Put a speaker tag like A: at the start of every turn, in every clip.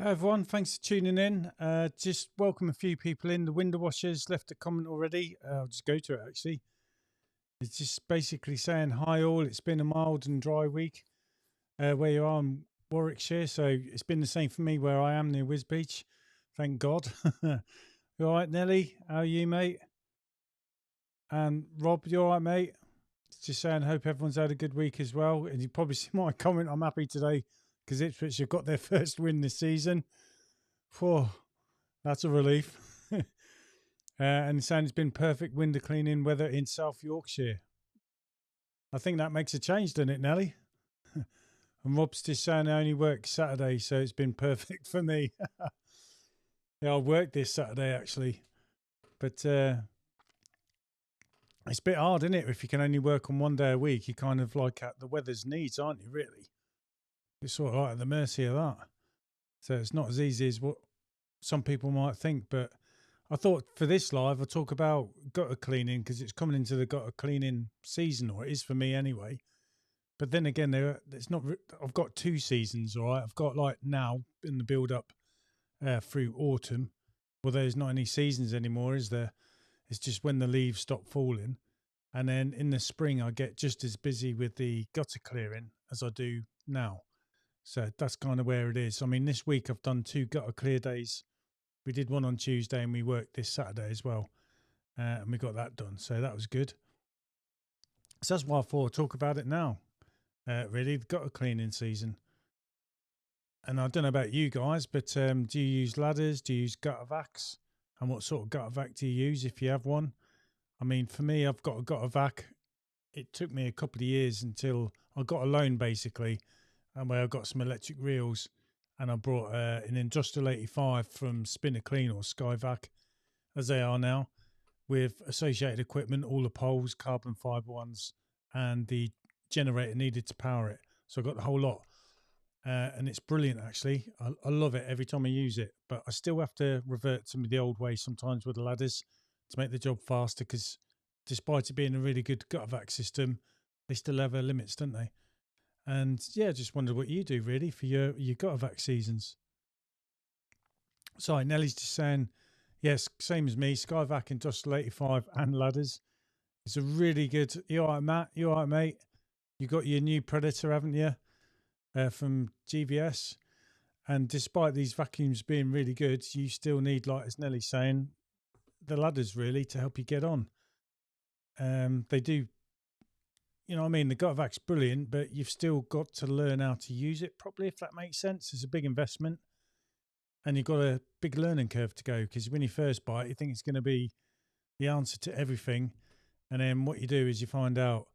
A: Hi everyone, thanks for tuning in. Just welcome a few people in. The window washers left a comment already. I'll just go to it actually. It's just basically saying hi all. It's been a mild and dry week where you are in Warwickshire, so it's been the same for me where I am near Wisbeach. Thank God. You all right, Nelly? How are you, mate? And Rob, you all right, mate? Just saying, hope everyone's had a good week as well. And you probably see my comment. I'm happy today because Ipswich have got their first win this season. Whew. That's a relief. And saying it's been perfect window cleaning weather in South Yorkshire. I think that makes a change, doesn't it, Nelly? And Rob's just saying I only work Saturday, so it's been perfect for me. Yeah, I worked this Saturday actually, but it's a bit hard, isn't it? If you can only work on one day a week, you kind of like at the weather's needs, aren't you? Really, you're sort of like at the mercy of that. So it's not as easy as what some people might think, but I thought for this live, I'll talk about gutter cleaning because it's coming into the gutter cleaning season, or it is for me anyway. But then again, it's not. I've got two seasons, all right. I've got like now in the build up through autumn. Well, there's not any seasons anymore, is there? It's just when the leaves stop falling, and then in the spring I get just as busy with the gutter clearing as I do now. So that's kind of where it is. I mean, this week I've done two gutter clear days. We did one on Tuesday and we worked this Saturday as well. And we got that done. So that was good. So that's why I thought I'd talk about it now. Really, the gutter cleaning season. And I don't know about you guys, but do you use ladders? Do you use gutter vacs? And what sort of gutter vac do you use if you have one? I mean, for me, I've got a gutter vac. It took me a couple of years until I got a loan basically, and where I got some electric reels, and I brought an Industrial 85 from Spinner Clean or Skyvac, as they are now, with associated equipment, all the poles, carbon fibre ones, and the generator needed to power it. So I got the whole lot. And it's brilliant, actually. I love it every time I use it, but I still have to revert to the old way sometimes with the ladders to make the job faster because despite it being a really good gutter vac system, they still have their limits, don't they? And yeah, just wondered what you do really for your gutter vac seasons. Sorry, Nellie's just saying, yes, same as me, Skyvac Industrial 85 and ladders. It's a really good. You all right, Matt? You all right, mate? You got your new Predator, haven't you? From GVS. And despite these vacuums being really good, you still need, like as Nellie's saying, the ladders really to help you get on. They do, you know what I mean? The gutter vac's brilliant, but you've still got to learn how to use it properly, if that makes sense. It's a big investment. And you've got a big learning curve to go because when you first buy it, you think it's going to be the answer to everything. And then what you do is you find out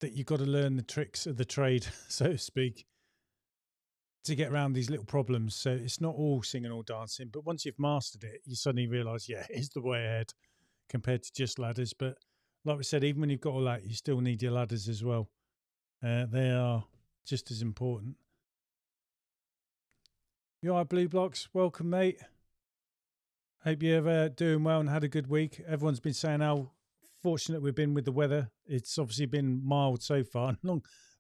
A: that you've got to learn the tricks of the trade, so to speak, to get around these little problems. So it's not all singing or dancing, but once you've mastered it, you suddenly realise, yeah, it's the way ahead compared to just ladders. But like we said, even when you've got all that, you still need your ladders as well. They are just as important. You all right, Blue Blocks? Welcome, mate. Hope you're doing well and had a good week. Everyone's been saying how fortunate we've been with the weather. It's obviously been mild so far.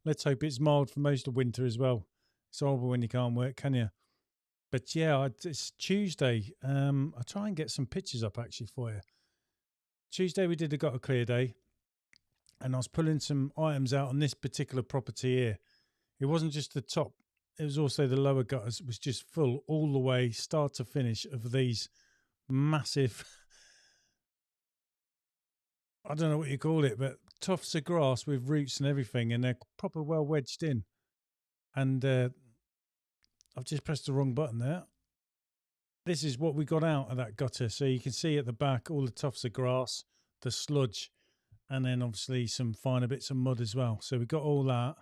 A: Let's hope it's mild for most of winter as well. It's horrible when you can't work, can you? But yeah, it's Tuesday. I'll try and get some pictures up actually for you. Tuesday we did a got a clear day, and I was pulling some items out on this particular property here. It wasn't just the top; it was also the lower gutters. It was just full all the way, start to finish, of these massive. I don't know what you call it, but tufts of grass with roots and everything, and they're proper well wedged in. And I've just pressed the wrong button there. This is what we got out of that gutter. So you can see at the back all the tufts of grass, the sludge, and then obviously some finer bits of mud as well. So we got all that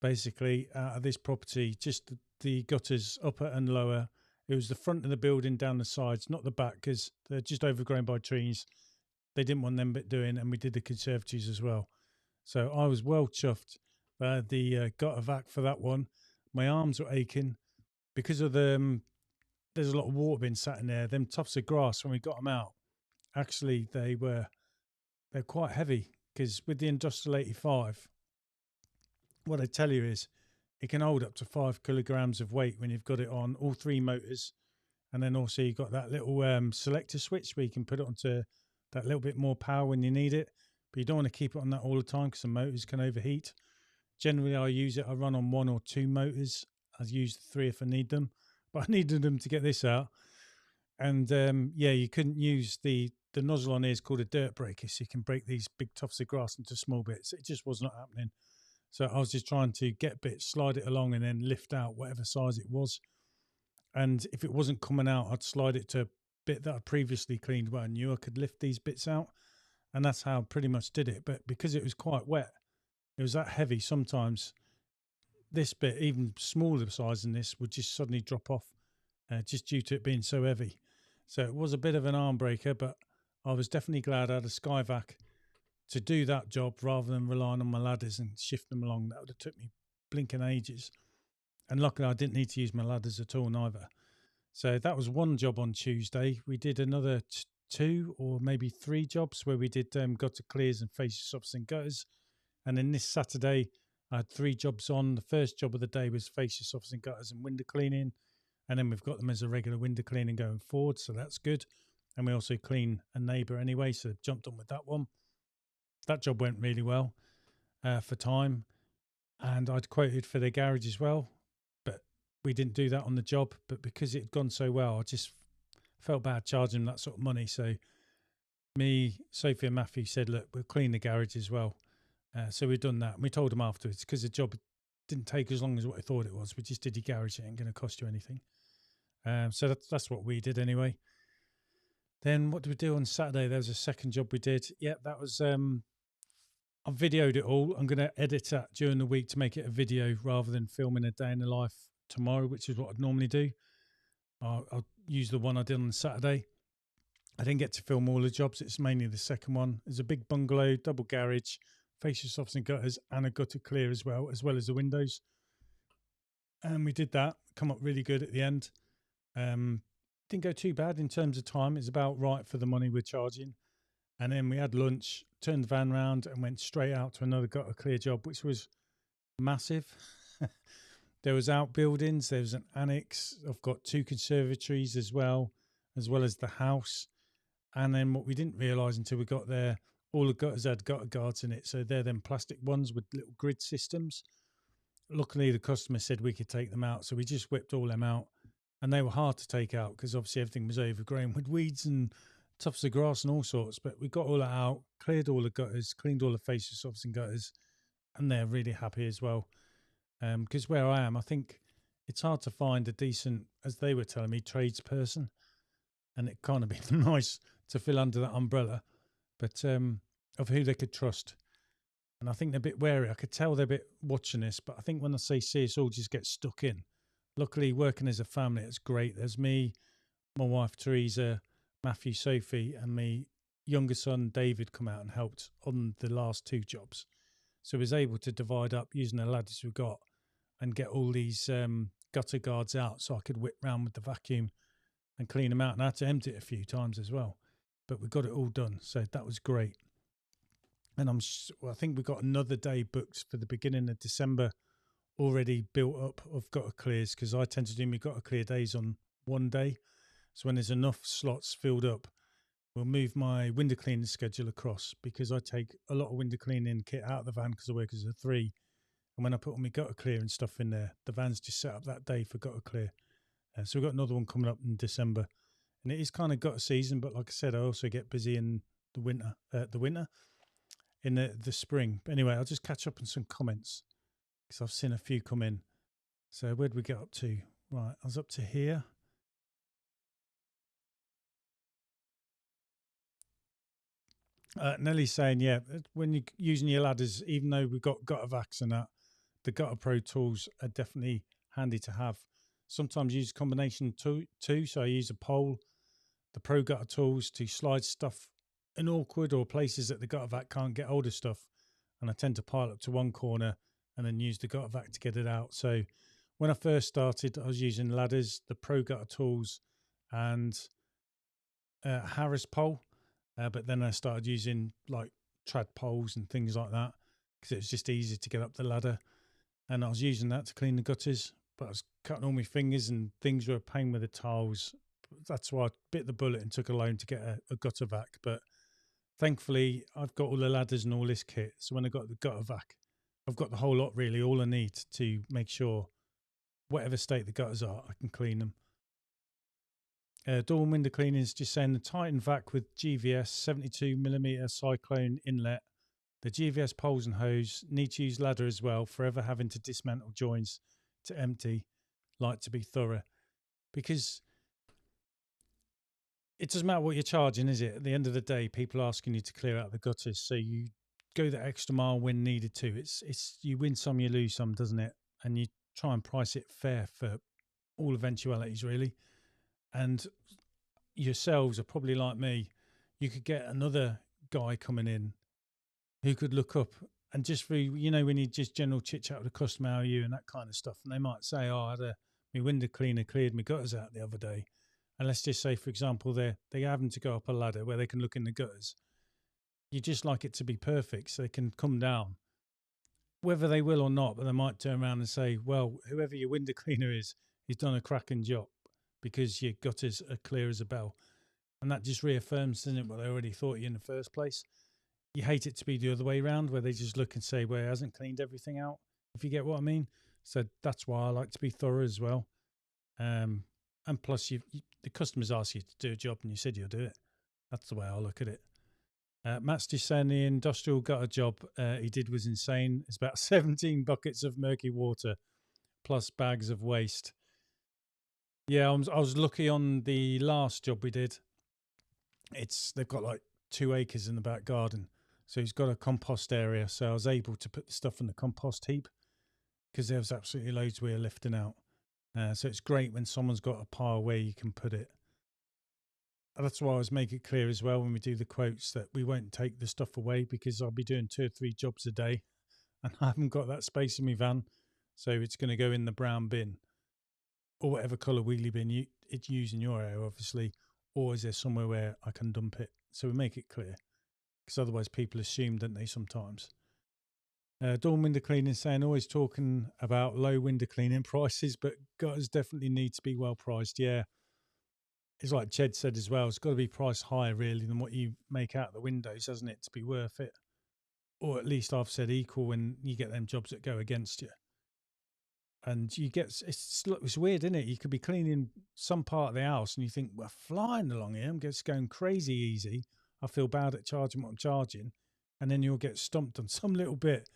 A: basically out of this property, just the gutters upper and lower. It was the front of the building down the sides, not the back, because they're just overgrown by trees. They didn't want them bit doing, and we did the conservatories as well. So I was well chuffed. The gutter vac for that one. My arms were aching because of the. There's a lot of water being sat in there. Them tufts of grass when we got them out, actually they're quite heavy because with the Industrial 85, what I tell you is it can hold up to 5 kilograms of weight when you've got it on all three motors. And then also you've got that little selector switch where you can put it onto that little bit more power when you need it. But you don't want to keep it on that all the time because the motors can overheat. Generally, I run on 1 or 2 motors. I use the 3 if I need them. But I needed them to get this out. And yeah, you couldn't use the nozzle on here is called a dirt breaker. So you can break these big tufts of grass into small bits. It just was not happening. So I was just trying to get bits, slide it along, and then lift out whatever size it was. And if it wasn't coming out, I'd slide it to a bit that I'd previously cleaned where I knew I could lift these bits out. And that's how I pretty much did it. But because it was quite wet, it was that heavy. Sometimes this bit, even smaller size than this, would just suddenly drop off just due to it being so heavy. So it was a bit of an arm breaker, but I was definitely glad I had a Skyvac to do that job rather than relying on my ladders and shift them along. That would have took me blinking ages. And luckily, I didn't need to use my ladders at all neither. So that was one job on Tuesday. We did another 2 or maybe 3 jobs where we did gutter clears and fascia softs and gutters. And then this Saturday, I had 3 jobs on. The first job of the day was fascia softs and gutters and window cleaning. And then we've got them as a regular window cleaning going forward. So that's good. And we also clean a neighbour anyway. So jumped on with that one. That job went really well for time. And I'd quoted for the garage as well. But we didn't do that on the job. But because it had gone so well, I just felt bad charging them that sort of money. So me, Sophie and Matthew said, look, we'll clean the garage as well. So we've done that. And we told them afterwards because the job didn't take as long as what I thought it was. We just did your garage. It ain't going to cost you anything. So that's what we did anyway. Then what did we do on Saturday? There was a second job we did. Yeah, that was, I videoed it all. I'm going to edit that during the week to make it a video rather than filming a day in the life tomorrow, which is what I'd normally do. I'll use the one I did on Saturday. I didn't get to film all the jobs. It's mainly the second one. There's a big bungalow, double garage, fascia softs and gutters, and a gutter clear as well as the windows. And we did that. Come up really good at the end. Didn't go too bad in terms of time. It's about right for the money we're charging. And then we had lunch, turned the van round and went straight out to another gutter clear job, which was massive. There was outbuildings. There was an annex. I've got 2 conservatories as well as the house. And then what we didn't realise until we got there, all the gutters had gutter guards in it. So they're them plastic ones with little grid systems. Luckily, the customer said we could take them out. So we just whipped all them out. And they were hard to take out because obviously everything was overgrown with weeds and tufts of grass and all sorts. But we got all that out, cleared all the gutters, cleaned all the fascia softs and gutters. And they're really happy as well. Because where I am, I think it's hard to find a decent, as they were telling me, tradesperson. And it kind of be nice to fill under that umbrella, but of who they could trust. And I think they're a bit wary. I could tell they're a bit watching this, but I think when I say see us all just get stuck in. Luckily, working as a family, it's great. There's me, my wife, Teresa, Matthew, Sophie, and my younger son, David, come out and helped on the last 2 jobs. So I was able to divide up using the ladders we got and get all these gutter guards out so I could whip round with the vacuum and clean them out. And I had to empty it a few times as well. But we got it all done. So that was great. And I think we got another day booked for the beginning of December already built up of gutter clears because I tend to do my gutter clear days on one day. So when there's enough slots filled up, we'll move my window cleaning schedule across because I take a lot of window cleaning kit out of the van because I work as a 3. And when I put all my gutter clear and stuff in there, the van's just set up that day for gutter clear. So we've got another one coming up in December. And it is kind of gutter season, but like I said, I also get busy in the winter, in the spring. But anyway, I'll just catch up on some comments because I've seen a few come in. So where'd we get up to? Right, I was up to here. Nellie's saying, yeah, when you're using your ladders, even though we've got gutter vacs and that, the Gutter Pro tools are definitely handy to have. Sometimes use a combination too. So I use a pole, the Pro Gutter tools to slide stuff in awkward or places that the gutter vac can't get hold of stuff. And I tend to pile up to one corner and then use the gutter vac to get it out. So when I first started, I was using ladders, the Pro Gutter tools and Harris pole. But then I started using like trad poles and things like that because it was just easier to get up the ladder. and I was using that to clean the gutters, but I was cutting all my fingers and things were a pain with the tiles. That's why I bit the bullet and took a loan to get a gutter vac. But thankfully, I've got all the ladders and all this kit. So when I got the gutter vac, I've got the whole lot really, all I need to make sure whatever state the gutters are, I can clean them. Door and window cleaning is just saying the Titan vac with GVS 72mm cyclone inlet. The GVS poles and hose need to use ladder as well, forever having to dismantle joints to empty, like to be thorough. Because it doesn't matter what you're charging, is it? At the end of the day, people are asking you to clear out the gutters, so you go the extra mile when needed to. It's you win some, you lose some, doesn't it? And you try and price it fair for all eventualities, really. And yourselves are probably like me. You could get another guy coming in who could look up and just through, when you just general chit chat with a customer, how are you and that kind of stuff. And they might say, oh, I had my window cleaner cleared my gutters out the other day. And let's just say, for example, they're having to go up a ladder where they can look in the gutters. You just like it to be perfect so they can come down. Whether they will or not, but they might turn around and say, well, whoever your window cleaner is, he's done a cracking job because your gutters are clear as a bell. And that just reaffirms, doesn't it, what they already thought you in the first place. You hate it to be the other way around where they just look and say, well, it hasn't cleaned everything out, if you get what I mean. So that's why I like to be thorough as well. And plus, the customers ask you to do a job and you said you'll do it. That's the way I look at it. Matt's just saying the industrial gutter job he did was insane. It's about 17 buckets of murky water plus bags of waste. Yeah, I was lucky on the last job we did. They've got like 2 acres in the back garden. So he's got a compost area. So I was able to put the stuff in the compost heap because there was absolutely loads we were lifting out. So it's great when someone's got a pile where you can put it. That's why I always make it clear as well when we do the quotes that we won't take the stuff away because I'll be doing 2 or 3 jobs a day and I haven't got that space in my van. So it's going to go in the brown bin or whatever colour wheelie bin it's used in your area, obviously, or is there somewhere where I can dump it? So we make it clear because otherwise people assume, don't they, sometimes. Dawn window cleaning saying always talking about low window cleaning prices, but gutters definitely need to be well priced. Yeah. It's like Jed said as well, it's got to be priced higher really than what you make out the windows, hasn't it, to be worth it? Or at least I've said equal when you get them jobs that go against you. And you get, it's weird, isn't it? You could be cleaning some part of the house and you think, we're flying along here, I'm just going crazy easy. I feel bad at charging what I'm charging. And then you'll get stumped on some little bit,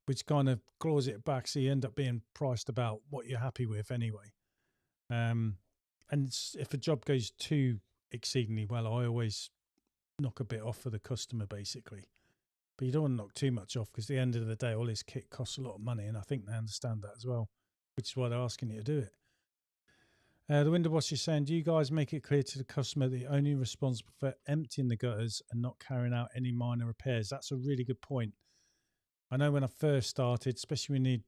A: which kind of claws it back. So you end up being priced about what you're happy with anyway. And if a job goes too exceedingly well, I always knock a bit off for the customer, basically. But you don't want to knock too much off because at the end of the day, all this kit costs a lot of money, and I think they understand that as well, which is why they're asking you to do it. The window washer is saying, do you guys make it clear to the customer that you're only responsible for emptying the gutters and not carrying out any minor repairs? That's a really good point. I know when I first started, especially when you're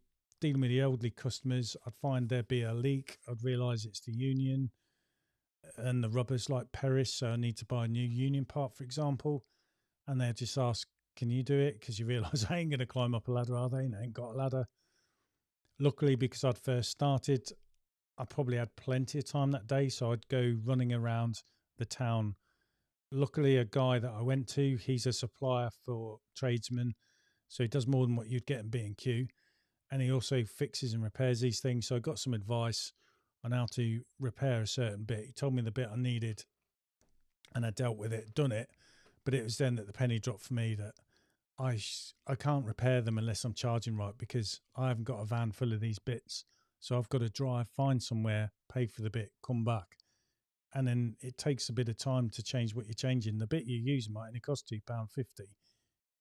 A: dealing with the elderly customers, I'd find there'd be a leak. I'd realise it's the union and the rubber's like perish, so I need to buy a new union part, for example. And they'd just ask, can you do it? Because you realise I ain't going to climb up a ladder, are they? And I ain't got a ladder. Luckily, because I'd first started, I probably had plenty of time that day, so I'd go running around the town. Luckily, a guy that I went to, he's a supplier for tradesmen, so he does more than what you'd get in B&Q. And he also fixes and repairs these things. So I got some advice on how to repair a certain bit. He told me the bit I needed and I dealt with it, done it. But it was then that the penny dropped for me that I can't repair them unless I'm charging right because I haven't got a van full of these bits. So I've got to drive, find somewhere, pay for the bit, come back. And then it takes a bit of time to change what you're changing. The bit you're using might only cost £2.50,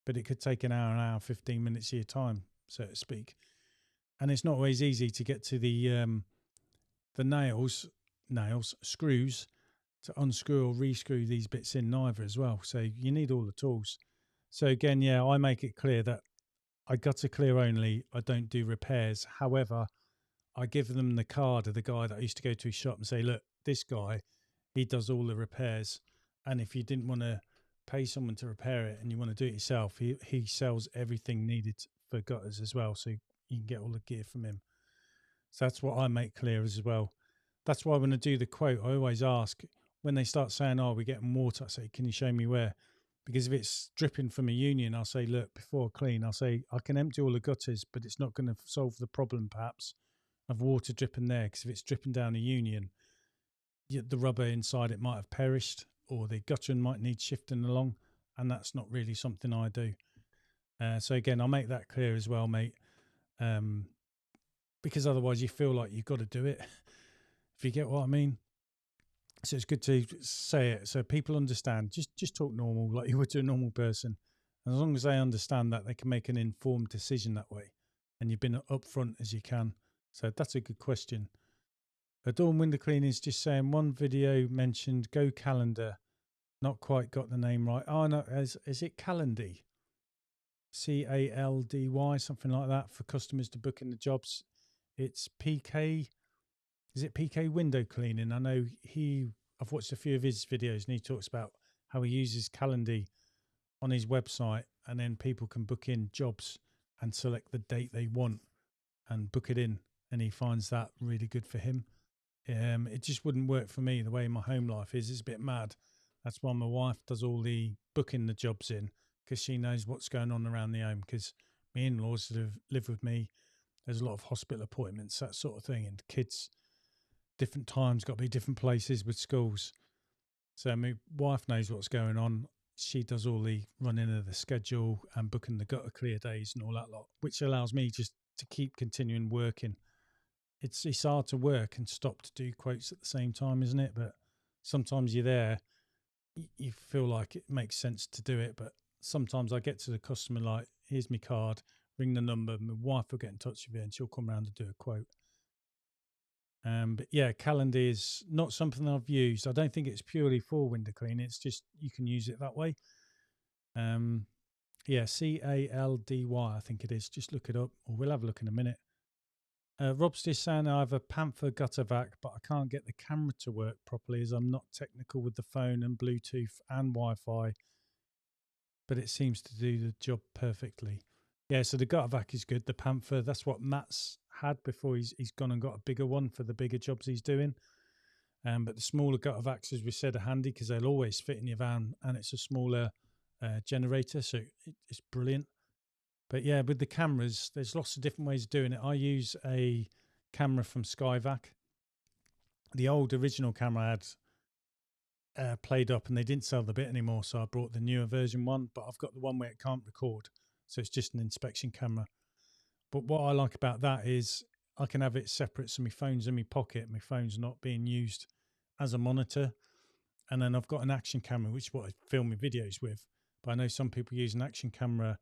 A: but it could take an hour, 15 minutes of your time, so to speak. And it's not always easy to get to the screws to unscrew or rescrew these bits in neither as well. So you need all the tools. So again, yeah, I make it clear that I gutter clear only. I don't do repairs. However, I give them the card of the guy that I used to go to his shop and say, look, this guy, he does all the repairs. And if you didn't want to pay someone to repair it and you want to do it yourself, he sells everything needed for gutters as well. So you can get all the gear from him. So that's what I make clear as well. That's why when I do the quote, I always ask, when they start saying, "Oh, we're getting water," I say, "Can you show me where?" Because if it's dripping from a union, I'll say, "Look, before I clean, I'll say I can empty all the gutters, but it's not going to solve the problem perhaps of water dripping there. Because if it's dripping down a union, the rubber inside it might have perished, or the guttering might need shifting along, and that's not really something I do." So again, I'll make that clear as well, mate. Because otherwise you feel like you've got to do it, if you get what I mean. So it's good to say it so people understand. Just talk normal, like you would to a normal person. And as long as they understand that, they can make an informed decision that way. And you've been upfront as you can. So that's a good question. Dawn Window Cleaning is just saying one video mentioned Go Calendar. Not quite got the name right. Oh, no, is it Calendy? CALDY, something like that, for customers to book in the jobs. It's PK. Is it PK Window Cleaning? I know I've watched a few of his videos and he talks about how he uses Calendy on his website, and then people can book in jobs and select the date they want and book it in. And he finds that really good for him. It just wouldn't work for me the way my home life is. It's a bit mad. That's why my wife does all the booking the jobs in, because she knows what's going on around the home, because my in-laws live with me. There's a lot of hospital appointments, that sort of thing, and kids, different times, got to be different places with schools. So my wife knows what's going on. She does all the running of the schedule and booking the gutter clear days and all that lot, which allows me just to keep continuing working. It's hard to work and stop to do quotes at the same time, isn't it? But sometimes you're there, you feel like it makes sense to do it. But sometimes I get to the customer like, "Here's my card, ring the number, my wife will get in touch with you and she'll come around and do a quote." But yeah, Calendar is not something I've used. I don't think it's purely for window cleaning. It's just you can use it that way. Yeah, CALDY, I think it is. Just look it up, or we'll have a look in a minute. Rob's just saying I have a Panther gutter vac, but I can't get the camera to work properly as I'm not technical with the phone and Bluetooth and Wi-Fi, but it seems to do the job perfectly. Yeah, so the gutter vac is good. The Panther, that's what Matt's had before he's gone and got a bigger one for the bigger jobs he's doing. But the smaller gutter vacs, as we said, are handy because they'll always fit in your van, and it's a smaller generator, so it's brilliant. But yeah, with the cameras, there's lots of different ways of doing it. I use a camera from Skyvac. The old original camera I had played up, and they didn't sell the bit anymore, so I brought the newer version one. But I've got the one where it can't record, so it's just an inspection camera. But what I like about that is I can have it separate, so my phone's in my pocket, my phone's not being used as a monitor. And then I've got an action camera, which is what I film my videos with. But I know some people use an action camera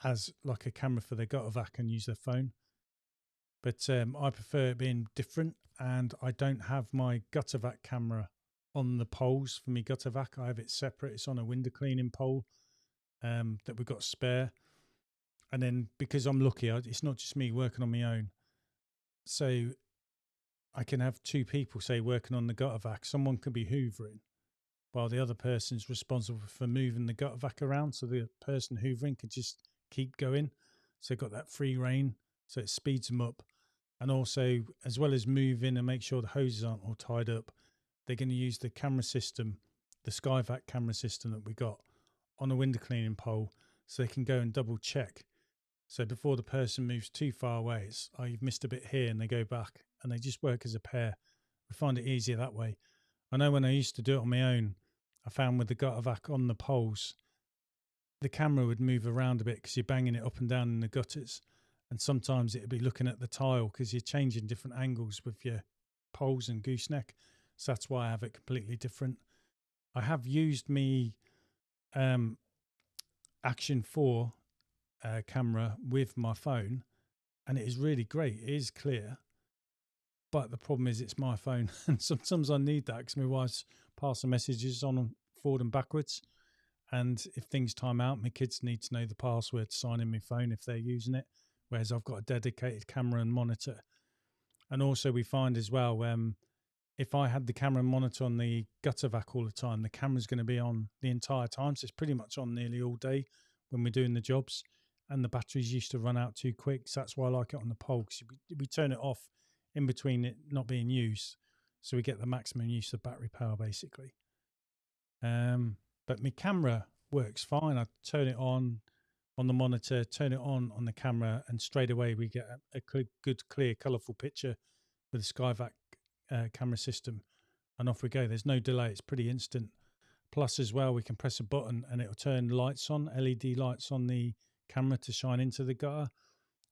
A: as like a camera for their gutter vac and use their phone. But I prefer it being different, and I don't have my gutter vac camera on the poles for me gutter vac. I have it separate. It's on a window cleaning pole that we've got spare. And then because I'm lucky, it's not just me working on my own. So I can have two people, say, working on the gutter vac. Someone could be hoovering while the other person's responsible for moving the gutter vac around. So the person hoovering could just keep going. So got that free reign. So it speeds them up. And also, as well as moving and make sure the hoses aren't all tied up, they're going to use the camera system, the Skyvac camera system that we got on a window cleaning pole, so they can go and double check. So before the person moves too far away, it's, "Oh, you've missed a bit here," and they go back, and they just work as a pair. We find it easier that way. I know when I used to do it on my own, I found with the gutter vac on the poles, the camera would move around a bit because you're banging it up and down in the gutters. And sometimes it'd be looking at the tile because you're changing different angles with your poles and gooseneck. So that's why I have it completely different. I have used me Action 4 camera with my phone, and it is really great. It is clear. But the problem is it's my phone, and sometimes I need that because my wife's passing messages on forward and backwards. And if things time out, my kids need to know the password to sign in my phone if they're using it, whereas I've got a dedicated camera and monitor. And also we find as well, if I had the camera and monitor on the gutter vac all the time, the camera's going to be on the entire time. So it's pretty much on nearly all day when we're doing the jobs. and the batteries used to run out too quick. So that's why I like it on the pole, because we turn it off in between it not being used, so we get the maximum use of battery power basically. But my camera works fine. I turn it on the monitor, turn it on the camera, and straight away we get a good, clear, colourful picture with the Skyvac camera system, and off we go. There's no delay. It's pretty instant. Plus, as well, we can press a button and it'll turn lights on, LED lights on the camera to shine into the gutter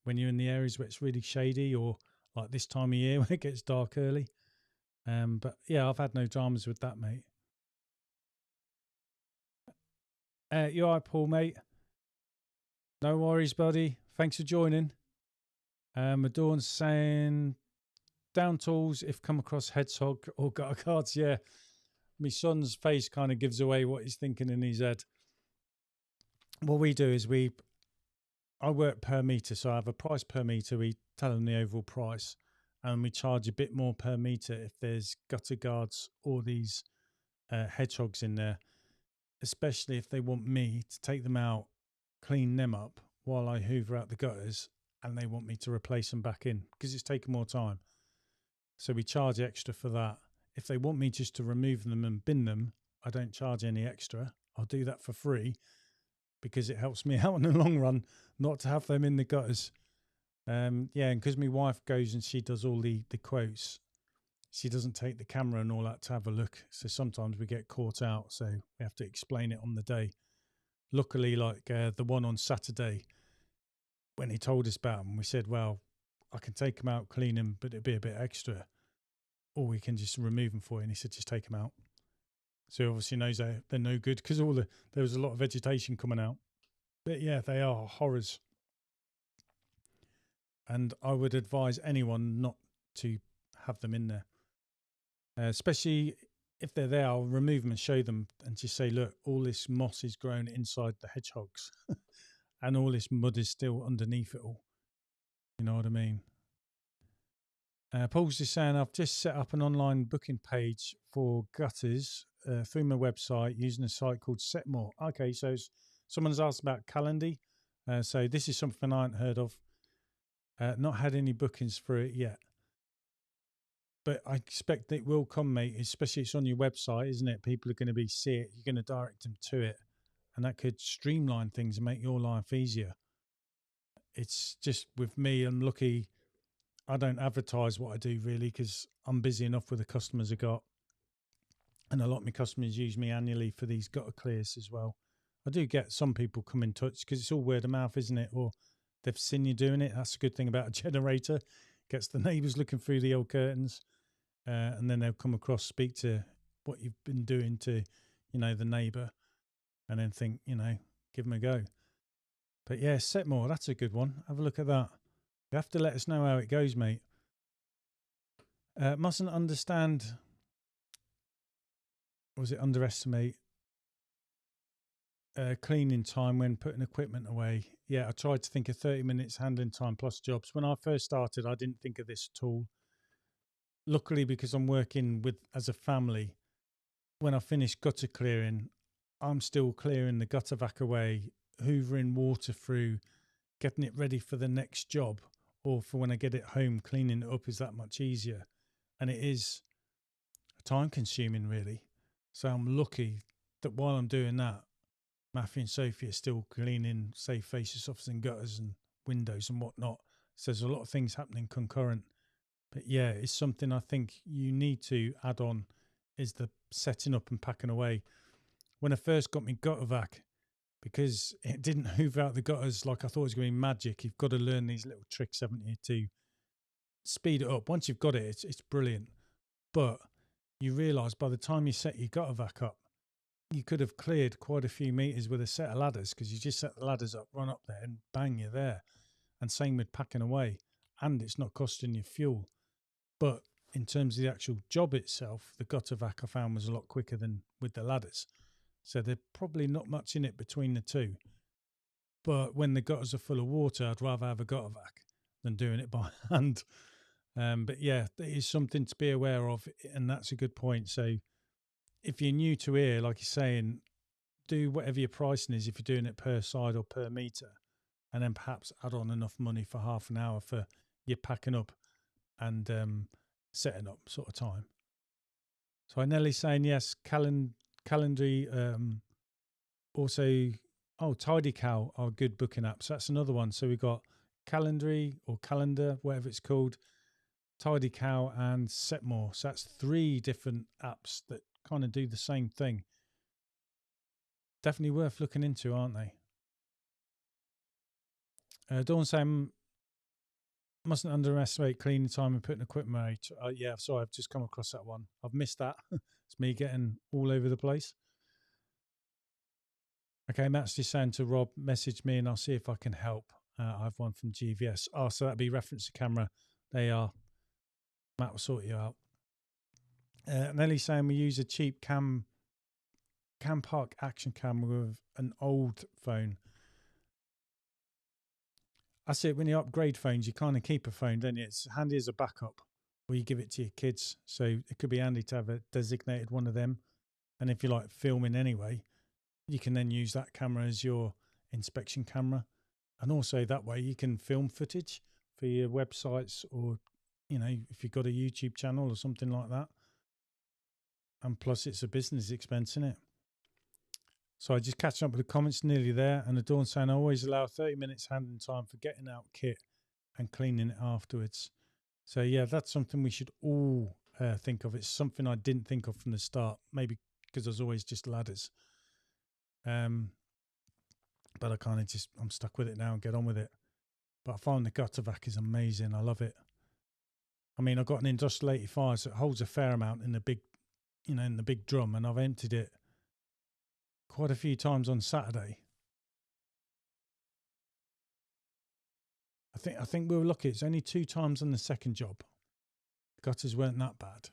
A: when you're in the areas where it's really shady, or like this time of year when it gets dark early. But yeah, I've had no dramas with that, mate. You all right, Paul, mate? No worries, buddy. Thanks for joining. Adorn's saying down tools if come across hedgehog or gutter cards. Yeah, my son's face kind of gives away what he's thinking in his head. What we do is I work per meter, so I have a price per meter. We tell them the overall price, and we charge a bit more per meter if there's gutter guards or these hedgehogs in there, especially if they want me to take them out, clean them up while I hoover out the gutters, and they want me to replace them back in because it's taking more time. So we charge extra for that. If they want me just to remove them and bin them, I don't charge any extra. I'll do that for free because it helps me out in the long run not to have them in the gutters. Yeah, and because my wife goes and she does all the quotes, she doesn't take the camera and all that to have a look. So sometimes we get caught out, so we have to explain it on the day. Luckily, like the one on Saturday, when he told us about them, we said, well, I can take them out, clean them, but it'd be a bit extra. Or we can just remove them for you. And he said, just take them out. So he obviously knows they're no good because there was a lot of vegetation coming out. But yeah, they are horrors. And I would advise anyone not to have them in there. Especially if they're there, I'll remove them and show them and just say, look, all this moss is grown inside the hedgehogs and all this mud is still underneath it all. You know what I mean? Paul's just saying, I've just set up an online booking page for gutters through my website using a site called Setmore. Okay, so someone's asked about Calendly. So this is something I haven't heard of. Not had any bookings for it yet. But I expect it will come, mate, especially it's on your website, isn't it? People are going to see it. You're going to direct them to it. And that could streamline things and make your life easier. It's just with me, I'm lucky I don't advertise what I do really because I'm busy enough with the customers I got. And a lot of my customers use me annually for these gutter clears as well. I do get some people come in touch because it's all word of mouth, isn't it? Or they've seen you doing it. That's a good thing about a generator. Gets the neighbours looking through the old curtains. And then they'll come across, speak to what you've been doing to, the neighbour, and then think, give them a go. But yeah, Setmore, that's a good one. Have a look at that. You have to let us know how it goes, mate. Mustn't underestimate cleaning time when putting equipment away. Yeah, I tried to think of 30 minutes handling time plus jobs. When I first started, I didn't think of this at all. Luckily, because I'm working as a family, when I finish gutter clearing, I'm still clearing the gutter vac away, hoovering water through, getting it ready for the next job, or for when I get it home, cleaning it up is that much easier. And it is time consuming, really. So I'm lucky that while I'm doing that, Matthew and Sophie are still cleaning, say, fascia sofas and gutters and windows and whatnot. So there's a lot of things happening concurrent. But yeah, it's something I think you need to add on is the setting up and packing away. When I first got my gutter vac, because it didn't hoover out the gutters like I thought it was going to be magic, you've got to learn these little tricks, haven't you, to speed it up. Once you've got it, it's brilliant. But you realise by the time you set your gutter vac up, you could have cleared quite a few metres with a set of ladders because you just set the ladders up, run up there and bang, you're there. And same with packing away. And it's not costing you fuel. But in terms of the actual job itself, the gutter vac I found was a lot quicker than with the ladders. So there's probably not much in it between the two. But when the gutters are full of water, I'd rather have a gutter vac than doing it by hand. But yeah, it is something to be aware of. And that's a good point. So if you're new to here, like you're saying, do whatever your pricing is if you're doing it per side or per meter. and then perhaps add on enough money for half an hour for your packing up and setting up sort of time. So I Nelly's saying yes. Calendly. Also, Tidy Cow are good booking apps. That's another one. So we've got Calendly or Calendar, whatever it's called, Tidy Cow, and Setmore. So that's 3 different apps that kind of do the same thing. Definitely worth looking into, aren't they? Dawn saying, mustn't underestimate cleaning time and putting equipment away. Yeah, sorry, I've just come across that one. I've missed that. It's me getting all over the place. Okay, Matt's just saying to Rob, message me and I'll see if I can help. I have one from GVS. Oh, so that'd be reference to camera. They are. Matt will sort you out. Nelly's saying we use a cheap cam park action camera with an old phone. That's it. When you upgrade phones, you kind of keep a phone, don't you? It's handy as a backup, or you give it to your kids. So it could be handy to have a designated one of them. And if you like filming anyway, you can then use that camera as your inspection camera. And also that way you can film footage for your websites, or, if you've got a YouTube channel or something like that. And plus it's a business expense, isn't it? So I just catching up with the comments, nearly there. And the Dawn saying I always allow 30 minutes handling time for getting out kit and cleaning it afterwards. So yeah, that's something we should all think of. It's something I didn't think of from the start, maybe because I was always just ladders. But I kind of I'm stuck with it now and get on with it. But I find the gutter vac is amazing. I love it. I mean, I've got an industrial 85, so it holds a fair amount in the big, in the big drum, and I've emptied it quite a few times on Saturday. I think we were lucky. It's only 2 times on the second job. The gutters weren't that bad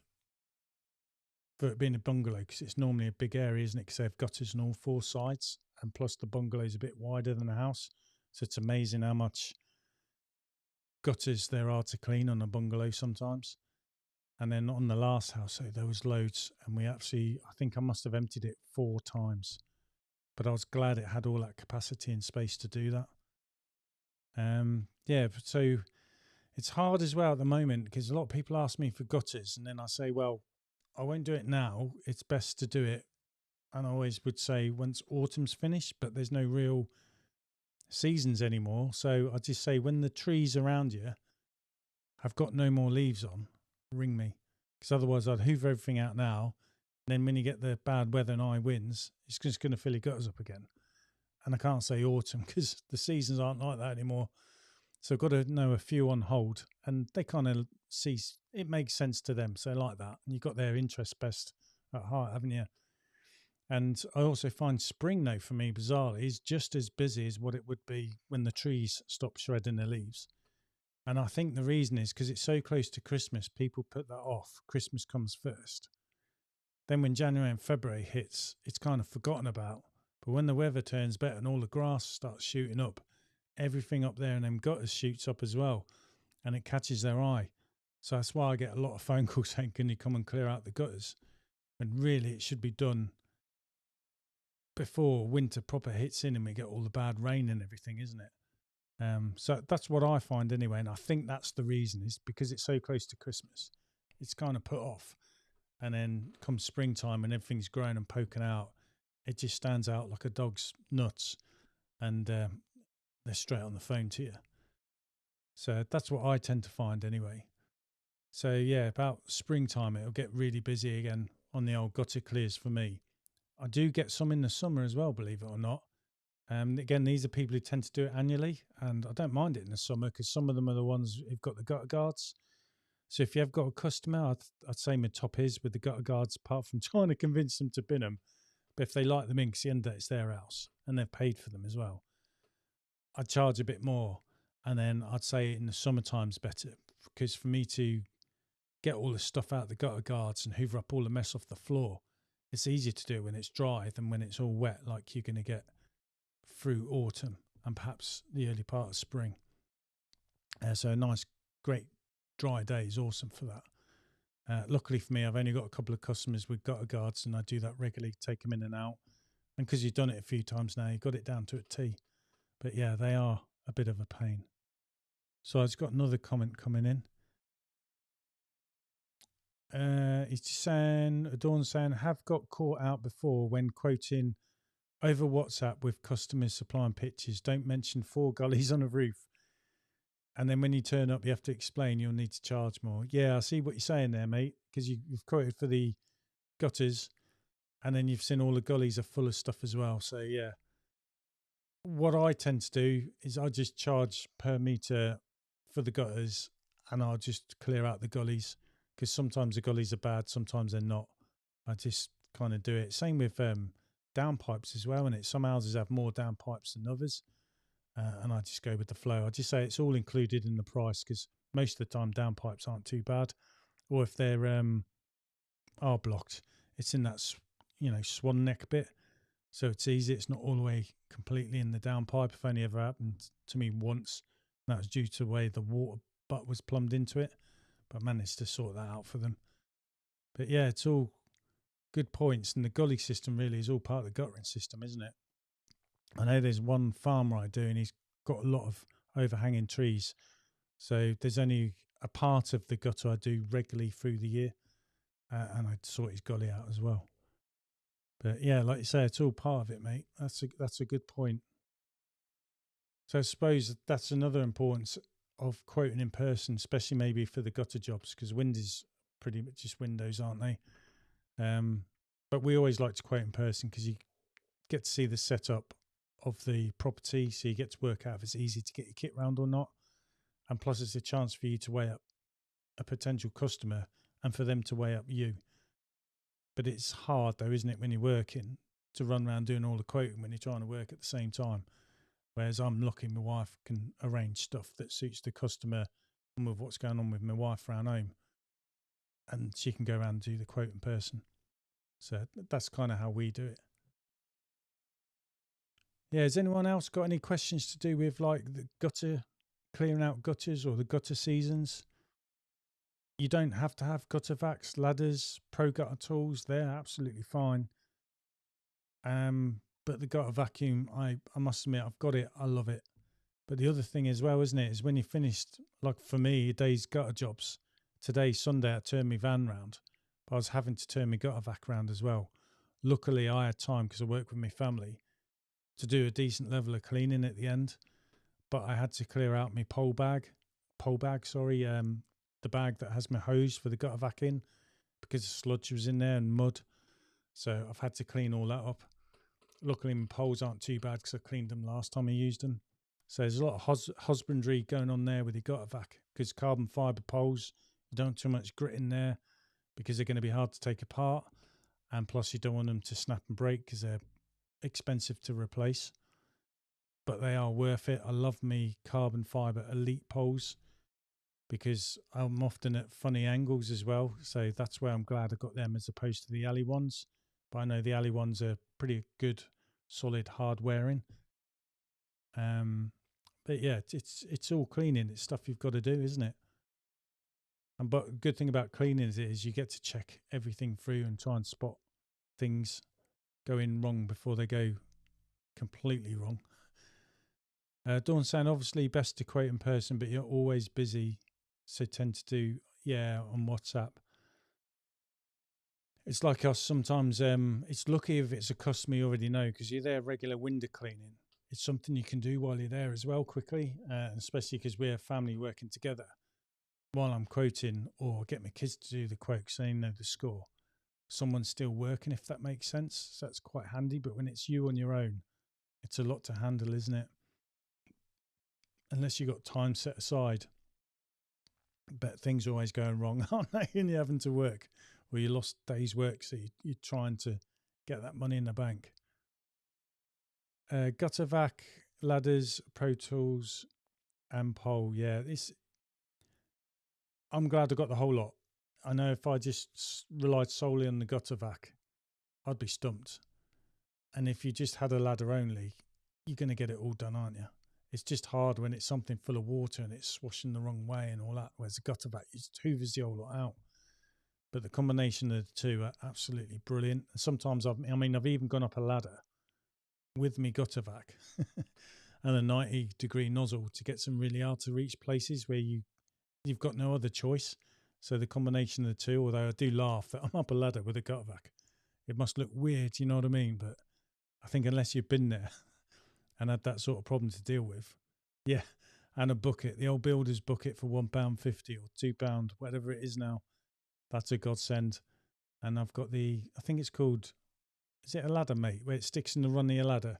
A: for it being a bungalow, because it's normally a big area, isn't it? Because they have gutters on all 4 sides, and plus the bungalow is a bit wider than the house. So it's amazing how much gutters there are to clean on a bungalow sometimes. And then on the last house, so there was loads, and I think I must have emptied it 4 times. But I was glad it had all that capacity and space to do that. So it's hard as well at the moment, because a lot of people ask me for gutters, and then I say, well, I won't do it now. It's best to do it. And I always would say once autumn's finished, but there's no real seasons anymore. So I just say when the trees around you have got no more leaves on, ring me, because otherwise I'd hoover everything out now. And then when you get the bad weather and high winds, it's just going to fill your gutters up again. And I can't say autumn because the seasons aren't like that anymore. So I've got to know a few on hold, and they kind of see it makes sense to them. So like that, and you've got their interests best at heart, haven't you? And I also find spring, though, for me, bizarrely, is just as busy as what it would be when the trees stop shredding their leaves. And I think the reason is because it's so close to Christmas, people put that off. Christmas comes first. Then when January and February hits, it's kind of forgotten about. But when the weather turns better and all the grass starts shooting up, everything up there in them gutters shoots up as well, and it catches their eye. So that's why I get a lot of phone calls saying, can you come and clear out the gutters? When really it should be done before winter proper hits in and we get all the bad rain and everything, isn't it? So that's what I find anyway, and I think that's the reason, is because it's so close to Christmas. It's kind of put off. And then comes springtime and everything's growing and poking out, it just stands out like a dog's nuts, and they're straight on the phone to you. So that's what I tend to find anyway. So yeah, about springtime, it'll get really busy again on the old gutter clears for me. I do get some in the summer as well, believe it or not. Again, these are people who tend to do it annually, and I don't mind it in the summer because some of them are the ones who've got the gutter guards. So if you have got a customer, I'd say my top is with the gutter guards, apart from trying to convince them to bin them. But if they like them in, because the end of the day, it's their house and they've paid for them as well, I'd charge a bit more. And then I'd say in the summer time's better, because for me to get all the stuff out the gutter guards and hoover up all the mess off the floor, it's easier to do when it's dry than when it's all wet, like you're going to get through autumn and perhaps the early part of spring. So a nice, great dry day is awesome for that. Luckily for me, I've only got a couple of customers with gutter guards, and I do that regularly, take them in and out. And because you've done it a few times now, you've got it down to a T. But yeah, they are a bit of a pain. So I've got another comment coming in. He's just saying, Dawn's saying, have got caught out before when quoting over WhatsApp with customers supplying pictures. Don't mention 4 gullies on a roof. And then when you turn up, you have to explain you'll need to charge more. Yeah, I see what you're saying there, mate, because you've quoted for the gutters and then you've seen all the gullies are full of stuff as well. So, yeah. What I tend to do is I just charge per metre for the gutters and I'll just clear out the gullies because sometimes the gullies are bad, sometimes they're not. I just kind of do it. Same with downpipes as well. And some houses have more downpipes than others. And I just go with the flow. I just say it's all included in the price because most of the time downpipes aren't too bad. Or if they're are blocked, it's in that swan neck bit, so it's easy. It's not all the way completely in the downpipe. If only ever happened to me once, that was due to the way the water butt was plumbed into it, but I managed to sort that out for them. But yeah, it's all good points, and the gully system really is all part of the guttering system, isn't it? I know there's one farmer I do, and he's got a lot of overhanging trees. So there's only a part of the gutter I do regularly through the year, and I sort his gully out as well. But yeah, like you say, it's all part of it, mate. That's a good point. So I suppose that's another importance of quoting in person, especially maybe for the gutter jobs, because windows pretty much just windows, aren't they? But we always like to quote in person because you get to see the setup of the property, so you get to work out if it's easy to get your kit round or not. And plus, it's a chance for you to weigh up a potential customer and for them to weigh up you. But it's hard, though, isn't it, when you're working, to run around doing all the quoting when you're trying to work at the same time. Whereas I'm lucky my wife can arrange stuff that suits the customer and with what's going on with my wife around home. And she can go around and do the quote in person. So that's kind of how we do it. Yeah, has anyone else got any questions to do with like the gutter, clearing out gutters or the gutter seasons? You don't have to have gutter vacs, ladders, pro gutter tools. They're absolutely fine. But the gutter vacuum, I must admit, I've got it. I love it. But the other thing as well, isn't it, is when you're finished, like for me, a day's gutter jobs. Today, Sunday, I turned my van round, but I was having to turn my gutter vac round as well. Luckily, I had time because I work with my family to do a decent level of cleaning at the end. But I had to clear out my pole bag, the bag that has my hose for the gutter vac in, because the sludge was in there and mud. So I've had to clean all that up. Luckily, my poles aren't too bad because I cleaned them last time I used them. So there's a lot of husbandry going on there with your gutter vac because carbon fibre poles, you don't want too much grit in there because they're going to be hard to take apart. And plus, you don't want them to snap and break because they're expensive to replace. But they are worth it. I love me carbon fibre elite poles because I'm often at funny angles as well. So that's where I'm glad I got them as opposed to the alley ones. But I know the alley ones are pretty good, solid, hard wearing. But yeah, it's all cleaning. It's stuff you've got to do, isn't it? And but the good thing about cleaning is you get to check everything through and try and spot things going wrong before they go completely wrong. Dawn saying, obviously best to quote in person, but you're always busy, so tend to do on WhatsApp. It's like us sometimes. It's lucky if it's a customer you already know because you're there regular window cleaning. It's something you can do while you're there as well quickly, especially because we're a family working together. While I'm quoting or get my kids to do the quote because they know the score, someone's still working, if that makes sense. So that's quite handy. But when it's you on your own, it's a lot to handle, isn't it? Unless you've got time set aside. But things are always going wrong, aren't they? And you're having to work, or you lost day's work, so you're trying to get that money in the bank. Gutter vac, ladders, Pro Tools, and pole. Yeah, I'm glad I got the whole lot. I know if I just relied solely on the gutter vac, I'd be stumped. And if you just had a ladder only, you're going to get it all done, aren't you? It's just hard when it's something full of water and it's swashing the wrong way and all that. Whereas the gutter vac, it just hoovers the whole lot out. But the combination of the two are absolutely brilliant. And sometimes I've even gone up a ladder with me gutter vac and a 90-degree nozzle to get some really hard to reach places where you've got no other choice. So the combination of the two, although I do laugh that I'm up a ladder with a gutter vac, it must look weird, you know what I mean? But I think unless you've been there and had that sort of problem to deal with, yeah. And a bucket, the old builder's bucket for £1.50 or £2, whatever it is now, that's a godsend. And I've got I think it's called, is it a ladder, mate? Where it sticks in the run of your ladder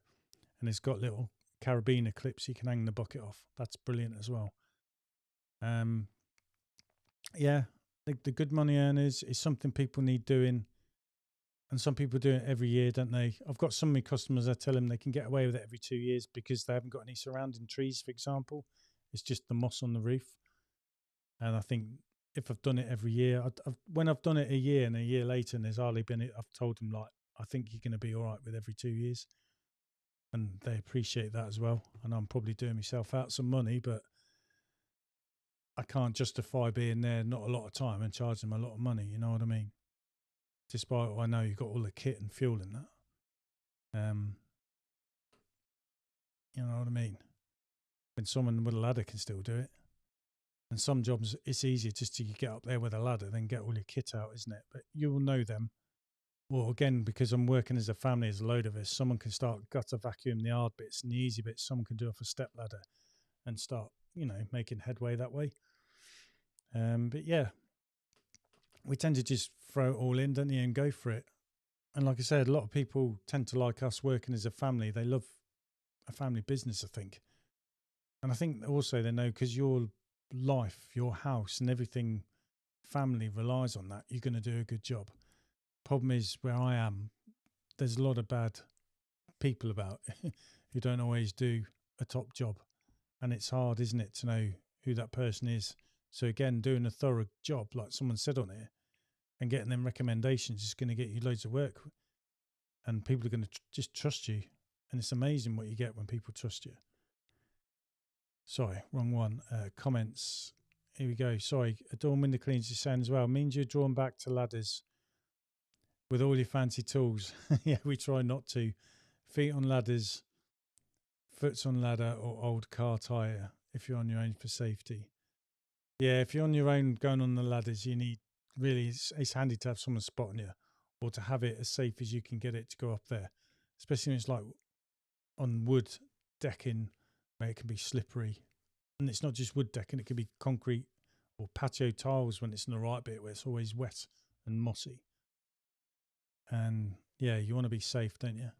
A: and it's got little carabiner clips you can hang the bucket off. That's brilliant as well. Yeah, the good money earners is something people need doing. And some people do it every year, don't they? I've got some of my customers, I tell them they can get away with it every 2 years because they haven't got any surrounding trees, for example. It's just the moss on the roof. And I think if I've done it every year, when I've done it a year and a year later and there's hardly been it, I've told them, like, I think you're going to be all right with every 2 years. And they appreciate that as well. And I'm probably doing myself out some money, but I can't justify being there not a lot of time and charging them a lot of money, you know what I mean? Despite I know you've got all the kit and fuel in that. You know what I mean? When someone with a ladder can still do it. And some jobs, it's easier just to get up there with a ladder than get all your kit out, isn't it? But you will know them. Well, again, because I'm working as a family, as a load of us, someone can start gutter vacuum the hard bits and the easy bits. Someone can do off a step ladder and start, making headway that way. But yeah, we tend to just throw it all in, don't you, and go for it. And like I said, a lot of people tend to like us working as a family. They love a family business, I think. And I think also they know because your life, your house and everything, family relies on that, you're going to do a good job. Problem is, where I am, there's a lot of bad people about who don't always do a top job. And it's hard, isn't it, to know who that person is. So again, doing a thorough job, like someone said on it, and getting them recommendations is going to get you loads of work. And people are going to just trust you. And it's amazing what you get when people trust you. Sorry, wrong one. Comments. Here we go. Sorry, Adorn Window Cleans is saying as well, means you're drawn back to ladders with all your fancy tools. Yeah, we try not to. Feet on ladders, foots on ladder or old car tyre if you're on your own for safety. Yeah, if you're on your own going on the ladders, you need really, it's handy to have someone spotting you or to have it as safe as you can get it to go up there. Especially when it's like on wood decking where it can be slippery. And it's not just wood decking, it can be concrete or patio tiles when it's in the right bit where it's always wet and mossy. And yeah, you want to be safe, don't you?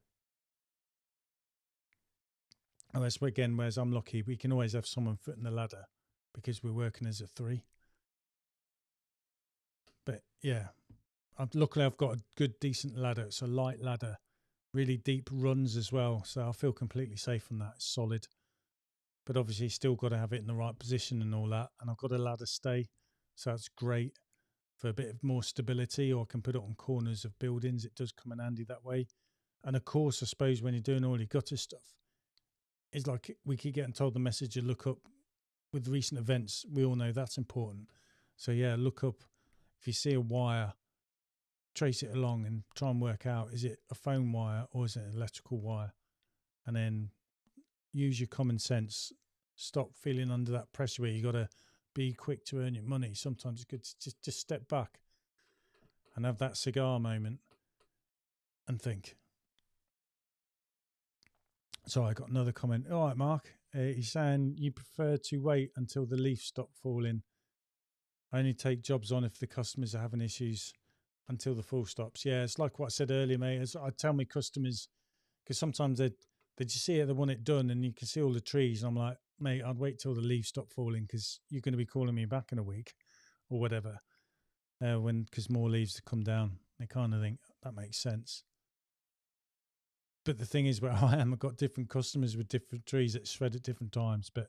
A: And that's again, whereas I'm lucky, we can always have someone footing the ladder because we're working as a 3. But yeah, luckily I've got a good, decent ladder. It's a light ladder, really deep runs as well. So I feel completely safe on that. It's solid. But obviously still got to have it in the right position and all that. And I've got a ladder stay. So that's great for a bit of more stability, or I can put it on corners of buildings. It does come in handy that way. And of course, I suppose when you're doing all your gutter stuff, it's like we keep getting told the message you look up with recent events. We all know that's important. So yeah, look up. If you see a wire, trace it along and try and work out, is it a phone wire or is it an electrical wire? And then use your common sense. Stop feeling under that pressure where you got to be quick to earn your money. Sometimes it's good to just step back and have that cigar moment and think. So I got another comment. All right, Mark. He's saying you prefer to wait until the leaves stop falling. I only take jobs on if the customers are having issues until the fall stops. Yeah, it's like what I said earlier, mate. As I tell my customers, because sometimes they just see it, they want it done, and you can see all the trees. And I'm like, mate, I'd wait till the leaves stop falling because you're going to be calling me back in a week or whatever. Because more leaves come down. They kind of think that makes sense. But the thing is, where I am, I've got different customers with different trees that shred at different times. But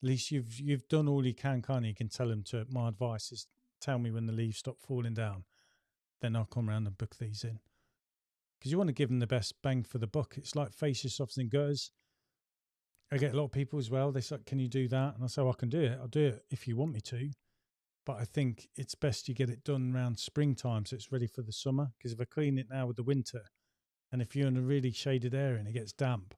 A: at least you've done all you can, kind of. You can tell them to. My advice is tell me when the leaves stop falling down. Then I'll come around and book these in. Because you want to give them the best bang for the buck. It's like fascia softs and gutters. I get a lot of people as well. They say, can you do that? And I say, I can do it. I'll do it if you want me to. But I think it's best you get it done around springtime so it's ready for the summer. Because if I clean it now with the winter, and if you're in a really shaded area and it gets damp,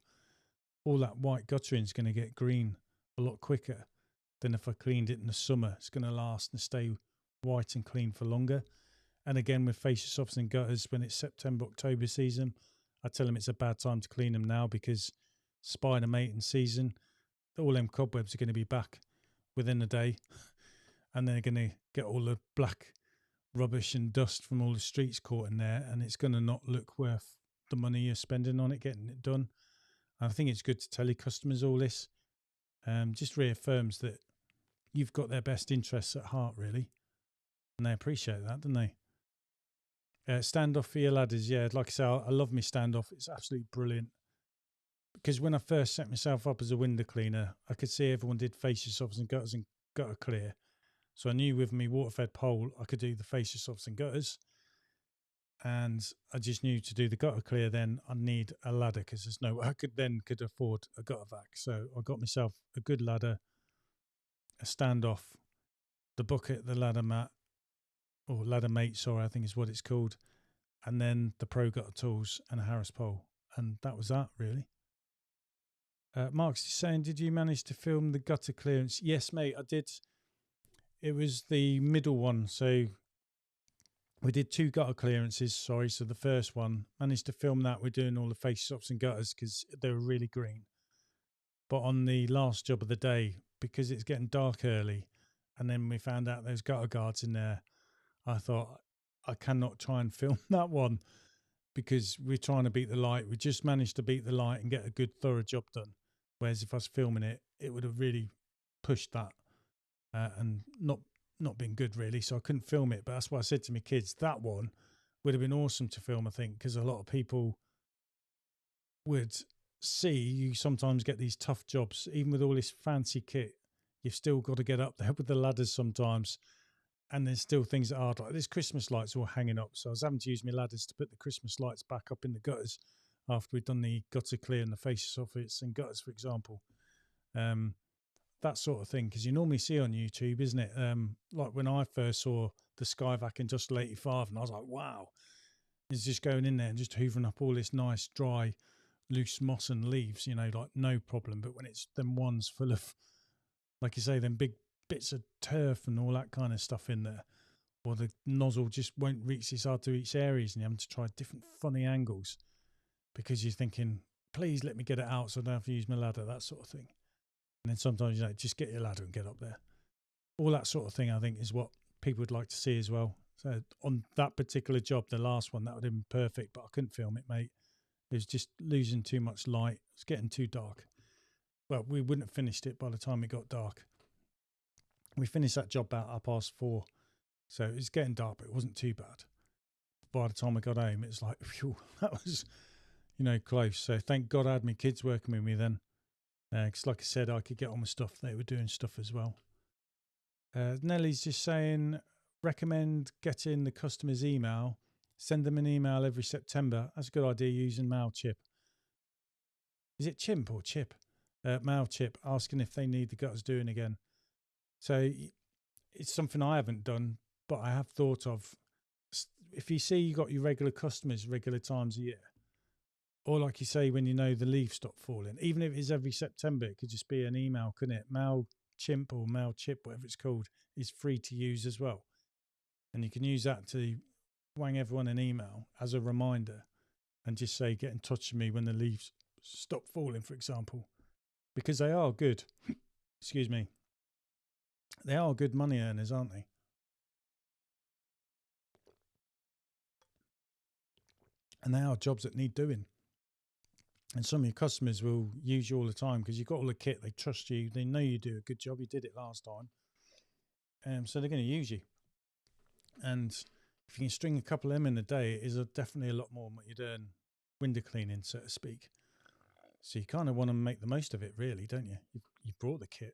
A: all that white guttering is going to get green a lot quicker than if I cleaned it in the summer. It's going to last and stay white and clean for longer. And again, with fascia softs and gutters, when it's September, October season, I tell them it's a bad time to clean them now because spider mating season, all them cobwebs are going to be back within a day, and they're going to get all the black rubbish and dust from all the streets caught in there, and it's going to not look worth the money you're spending on it getting it done. And I think it's good to tell your customers all this. Just reaffirms that you've got their best interests at heart, really, and they appreciate that, don't they? Standoff for your ladders, yeah. Like I say, I love my standoff. It's absolutely brilliant. Because when I first set myself up as a window cleaner, I could see everyone did fascia softs and gutters and gutter clear. So I knew with me water-fed pole, I could do the fascia softs and gutters. And I just knew to do the gutter clear, then I'd need a ladder because there's no way I could afford a gutter vac. So I got myself a good ladder, a standoff, the bucket, the ladder mat, or ladder mate, sorry, I think is what it's called. And then the pro gutter tools and a Harris pole. And that was that, really. Mark's saying, did you manage to film the gutter clearance? Yes, mate, I did. It was the middle one. So we did 2 gutter clearances, sorry. So the first one, managed to film that. We're doing all the fascia softs and gutters because they were really green. But on the last job of the day, because it's getting dark early, and then we found out there's gutter guards in there, I thought, I cannot try and film that one because we're trying to beat the light. We just managed to beat the light and get a good thorough job done. Whereas if I was filming it, it would have really pushed that and not been good, really. So I couldn't film it. But that's why I said to my kids, that one would have been awesome to film, I think, because a lot of people would see you sometimes get these tough jobs. Even with all this fancy kit, you've still got to get up there with the ladders sometimes. And there's still things that are like there's Christmas lights all hanging up. So I was having to use my ladders to put the Christmas lights back up in the gutters after we'd done the gutter clear and the fascia softs and gutters, for example. That sort of thing, because you normally see on YouTube, isn't it? Like when I first saw the Skyvac Industrial 85, and I was like, wow, it's just going in there and just hoovering up all this nice, dry, loose moss and leaves, like no problem. But when it's them ones full of, like you say, them big bits of turf and all that kind of stuff in there, or the nozzle just won't reach these hard to reach areas, and you have to try different funny angles because you're thinking, please let me get it out so I don't have to use my ladder, that sort of thing. And then sometimes, just get your ladder and get up there. All that sort of thing, I think, is what people would like to see as well. So on that particular job, the last one, that would have been perfect, but I couldn't film it, mate. It was just losing too much light. It's getting too dark. Well, we wouldn't have finished it by the time it got dark. We finished that job about 4:30. So it was getting dark, but it wasn't too bad. By the time I got home, it was like, phew, that was, close. So thank God I had my kids working with me then. Because like I said, I could get on with stuff. They were doing stuff as well. Nellie's just saying, recommend getting the customer's email. Send them an email every September. That's a good idea using MailChimp. Is it Chimp or Chip? MailChimp, asking if they need the gutters doing again. So it's something I haven't done, but I have thought of. If you see you got your regular customers regular times a year, or like you say, when the leaves stop falling, even if it's every September, it could just be an email, couldn't it? MailChimp or MailChimp, whatever it's called, is free to use as well. And you can use that to wang everyone an email as a reminder and just say, get in touch with me when the leaves stop falling, for example, because they are good. Excuse me. They are good money earners, aren't they? And they are jobs that need doing. And some of your customers will use you all the time because you've got all the kit. They trust you. They know you do a good job. You did it last time. So they're going to use you. And if you can string a couple of them in a day, it is definitely a lot more than what you're doing window cleaning, so to speak. So you kind of want to make the most of it, really, don't you? You've brought the kit.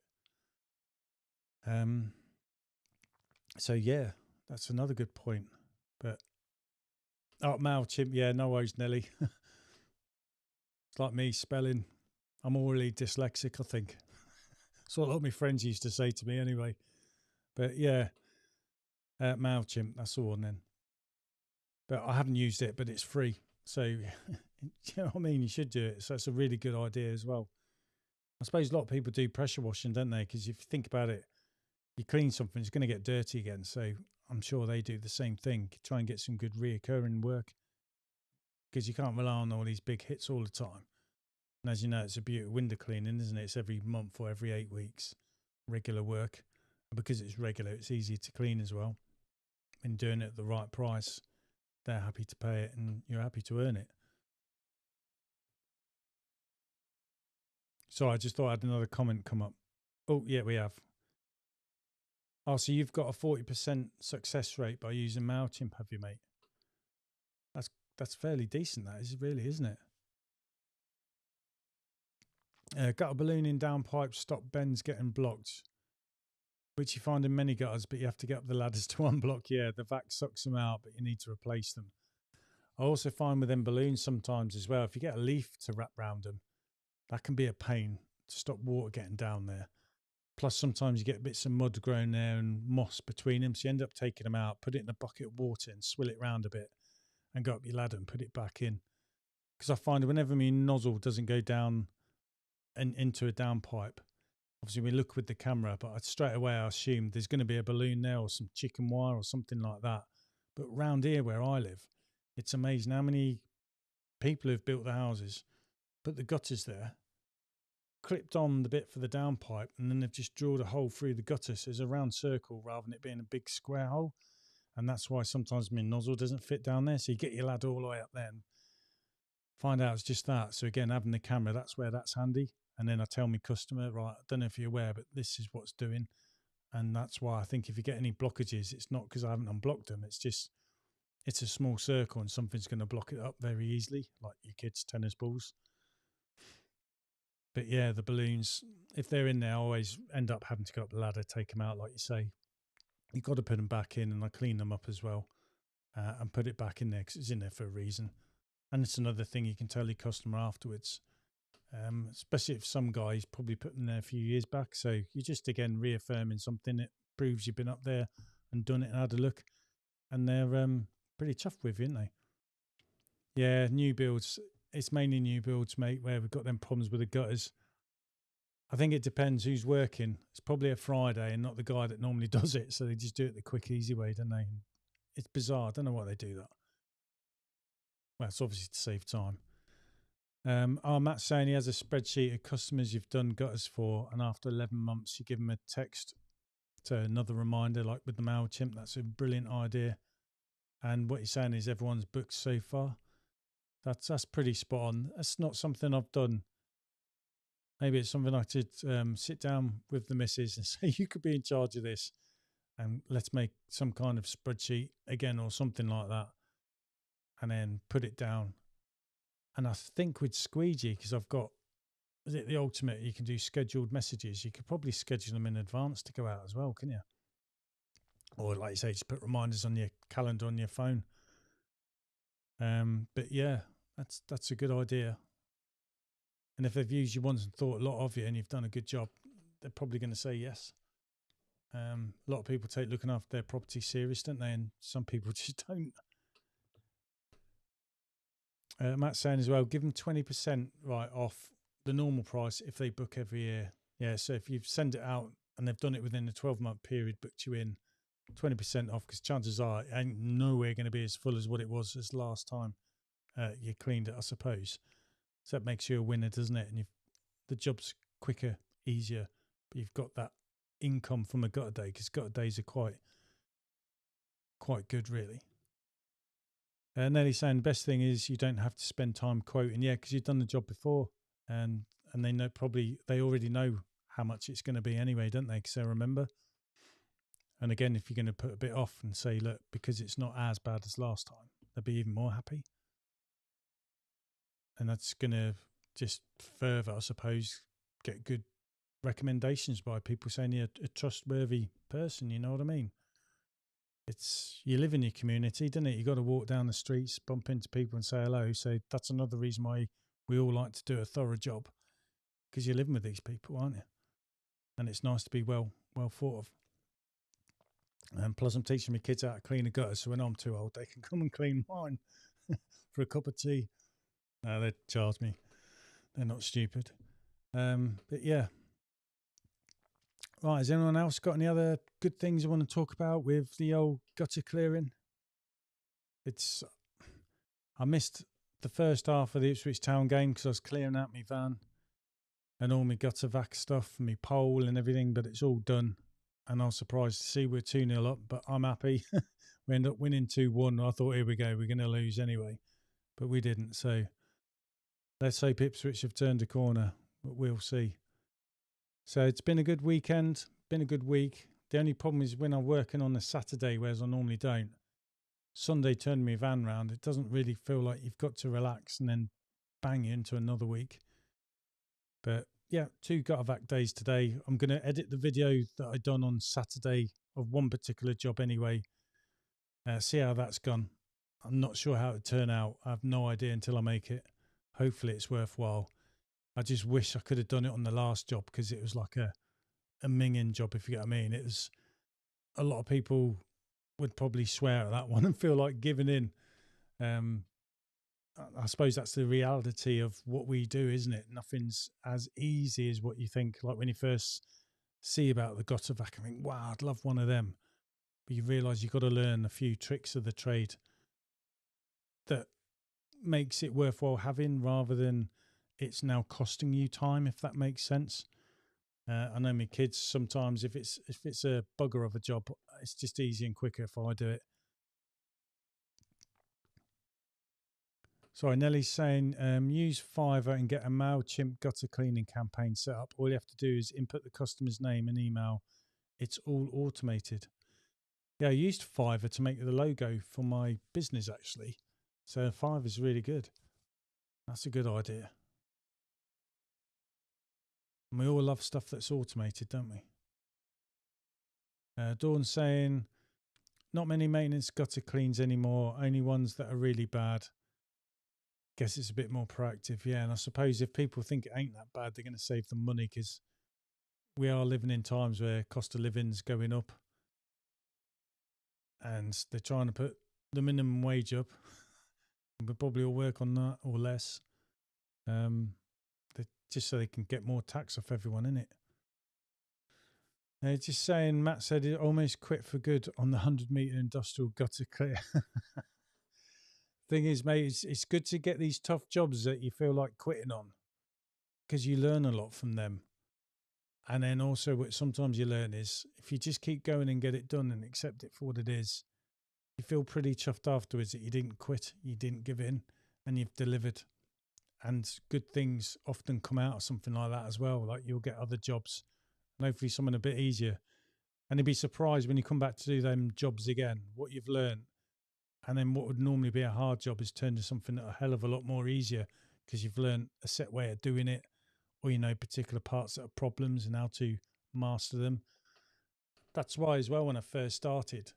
A: So, yeah, that's another good point. But, MailChimp, yeah, no worries, Nelly. It's like me spelling. I'm already dyslexic, I think. That's what a lot of my friends used to say to me anyway. But, yeah, MailChimp, that's the one then. But I haven't used it, but it's free. So, you know what I mean? You should do it. So it's a really good idea as well. I suppose a lot of people do pressure washing, don't they? Because if you think about it, you clean something, it's going to get dirty again. So I'm sure they do the same thing. Try and get some good reoccurring work, because you can't rely on all these big hits all the time. And as you know, it's a beauty of window cleaning, isn't it? It's every month or every 8 weeks, regular work. And because it's regular, it's easy to clean as well. And doing it at the right price, they're happy to pay it and you're happy to earn it. So I just thought I had another comment come up. Oh, yeah, we have. Oh, so you've got a 40% success rate by using MailChimp, have you, mate? That's fairly decent, that is, really, isn't it? Gutter ballooning down pipes stop bends getting blocked, which you find in many gutters, but you have to get up the ladders to unblock. Yeah, the vac sucks them out, but you need to replace them. I also find with them balloons sometimes as well, if you get a leaf to wrap around them, that can be a pain to stop water getting down there. Plus, sometimes you get bits of mud grown there and moss between them, so you end up taking them out, put it in a bucket of water and swill it round a bit and go up your ladder and put it back in. Because I find whenever my nozzle doesn't go down and into a downpipe, obviously we look with the camera, but straight away I assume there's going to be a balloon there or some chicken wire or something like that. But round here where I live, it's amazing how many people who've built the houses, put the gutters there, clipped on the bit for the downpipe, and then they've just drilled a hole through the gutter. So it's a round circle rather than it being a big square hole. And that's why sometimes my nozzle doesn't fit down there. So you get your ladder all the way up there and find out it's just that. So again, having the camera, that's where that's handy. And then I tell my customer, right, I don't know if you're aware, but this is what's doing. And that's why I think if you get any blockages, it's not because I haven't unblocked them. It's just, it's a small circle and something's going to block it up very easily, like your kids' tennis balls. But yeah, the balloons, if they're in there, I always end up having to go up the ladder, take them out, like you say. You've got to put them back in, and I clean them up as well and put it back in there because it's in there for a reason. And it's another thing you can tell your customer afterwards, especially if some guys probably put them there a few years back. So you're just, again, reaffirming something that proves you've been up there and done it and had a look. And they're pretty chuffed with you, aren't they? Yeah, new builds. It's mainly new builds, mate, where we've got them problems with the gutters. I think it depends who's working. It's probably a Friday and not the guy that normally does it. So they just do it the quick, easy way, don't they? And it's bizarre. I don't know why they do that. Well, it's obviously to save time. Matt's saying he has a spreadsheet of customers you've done gutters for, and after 11 months, you give them a text to another reminder, like with the MailChimp. That's a brilliant idea. And what you're saying is everyone's booked so far. That's pretty spot on. That's not something I've done. Maybe it's something I should sit down with the missus and say, you could be in charge of this and let's make some kind of spreadsheet again or something like that and then put it down. And I think with Squeegee, because I've got, is it the ultimate, you can do scheduled messages. You could probably schedule them in advance to go out as well, can you? Or like you say, just put reminders on your calendar on your phone. But yeah, that's a good idea. And if they've used you once and thought a lot of you and you've done a good job, they're probably going to say yes. A lot of people take looking after their property serious, don't they? And some people just don't. Matt's saying as well, give them 20% right off the normal price if they book every year. Yeah, so if you send it out and they've done it within a 12-month period, booked you in, 20% off, because chances are it ain't nowhere going to be as full as what it was as last time you cleaned it, I suppose. So that makes you a winner, doesn't it? And the job's quicker, easier, but you've got that income from a gutter day, because gutter days are quite good, really. Nelly's saying the best thing is you don't have to spend time quoting, yeah, because you've done the job before, and they know, probably they already know how much it's going to be anyway, don't they? Because they remember. And again, if you're going to put a bit off and say, look, because it's not as bad as last time, they'll be even more happy. And that's going to just further, I suppose, get good recommendations by people saying you're a trustworthy person, you know what I mean? It's, you live in your community, don't it? You got to walk down the streets, bump into people and say hello. So that's another reason why we all like to do a thorough job, because you're living with these people, aren't you? And it's nice to be well thought of. And plus I'm teaching my kids how to clean a gutter, so when I'm too old, they can come and clean mine for a cup of tea. No, they charge me. They're not stupid. But yeah. Right, has anyone else got any other good things you want to talk about with the old gutter clearing? I missed the first half of the Ipswich Town game because I was clearing out my van and all my gutter vac stuff and my pole and everything, but it's all done. And I was surprised to see we're 2-0 up, but I'm happy. We end up winning 2-1. I thought, here we go, we're going to lose anyway, but we didn't. So let's hope Ipswich have turned a corner, but we'll see. So it's been a good weekend, been a good week. The only problem is when I'm working on a Saturday, whereas I normally don't, Sunday turning my van round, it doesn't really feel like you've got to relax and then bang into another week. But yeah, 2 gutter vac days today. I'm going to edit the video that I done on Saturday of one particular job anyway. See how that's gone. I'm not sure how it turn out. I have no idea until I make it. Hopefully it's worthwhile. I just wish I could have done it on the last job because it was like a minging job, if you get what I mean. It was a lot of people would probably swear at that one and feel like giving in. I suppose that's the reality of what we do, isn't it? Nothing's as easy as what you think. Like when you first see about the gutter vac, I think, wow, I'd love one of them. But you realise you've got to learn a few tricks of the trade that makes it worthwhile having rather than it's now costing you time, if that makes sense. I know my kids sometimes, if it's a bugger of a job, it's just easier and quicker if I do it. Sorry, Nellie's saying use Fiverr and get a MailChimp gutter cleaning campaign set up. All you have to do is input the customer's name and email. It's all automated. Yeah, I used Fiverr to make the logo for my business, actually. So Fiverr's really good. That's a good idea. And we all love stuff that's automated, don't we? Dawn's saying, not many maintenance gutter cleans anymore, only ones that are really bad. Guess it's a bit more proactive, yeah. And I suppose if people think it ain't that bad, they're going to save them money because we are living in times where cost of living's going up and they're trying to put the minimum wage up. We'll probably all work on that or less, just so they can get more tax off everyone, innit? Just saying, Matt said it almost quit for good on the 100-metre industrial gutter clear. Thing is, mate, it's good to get these tough jobs that you feel like quitting on because you learn a lot from them. And then also what sometimes you learn is if you just keep going and get it done and accept it for what it is, you feel pretty chuffed afterwards that you didn't quit, you didn't give in, and you've delivered. And good things often come out of something like that as well. Like you'll get other jobs and hopefully something a bit easier. And you'd be surprised when you come back to do them jobs again, what you've learned. And then what would normally be a hard job is turned to something a hell of a lot more easier because you've learned a set way of doing it, or you know particular parts that are problems and how to master them. That's why as well when I first started,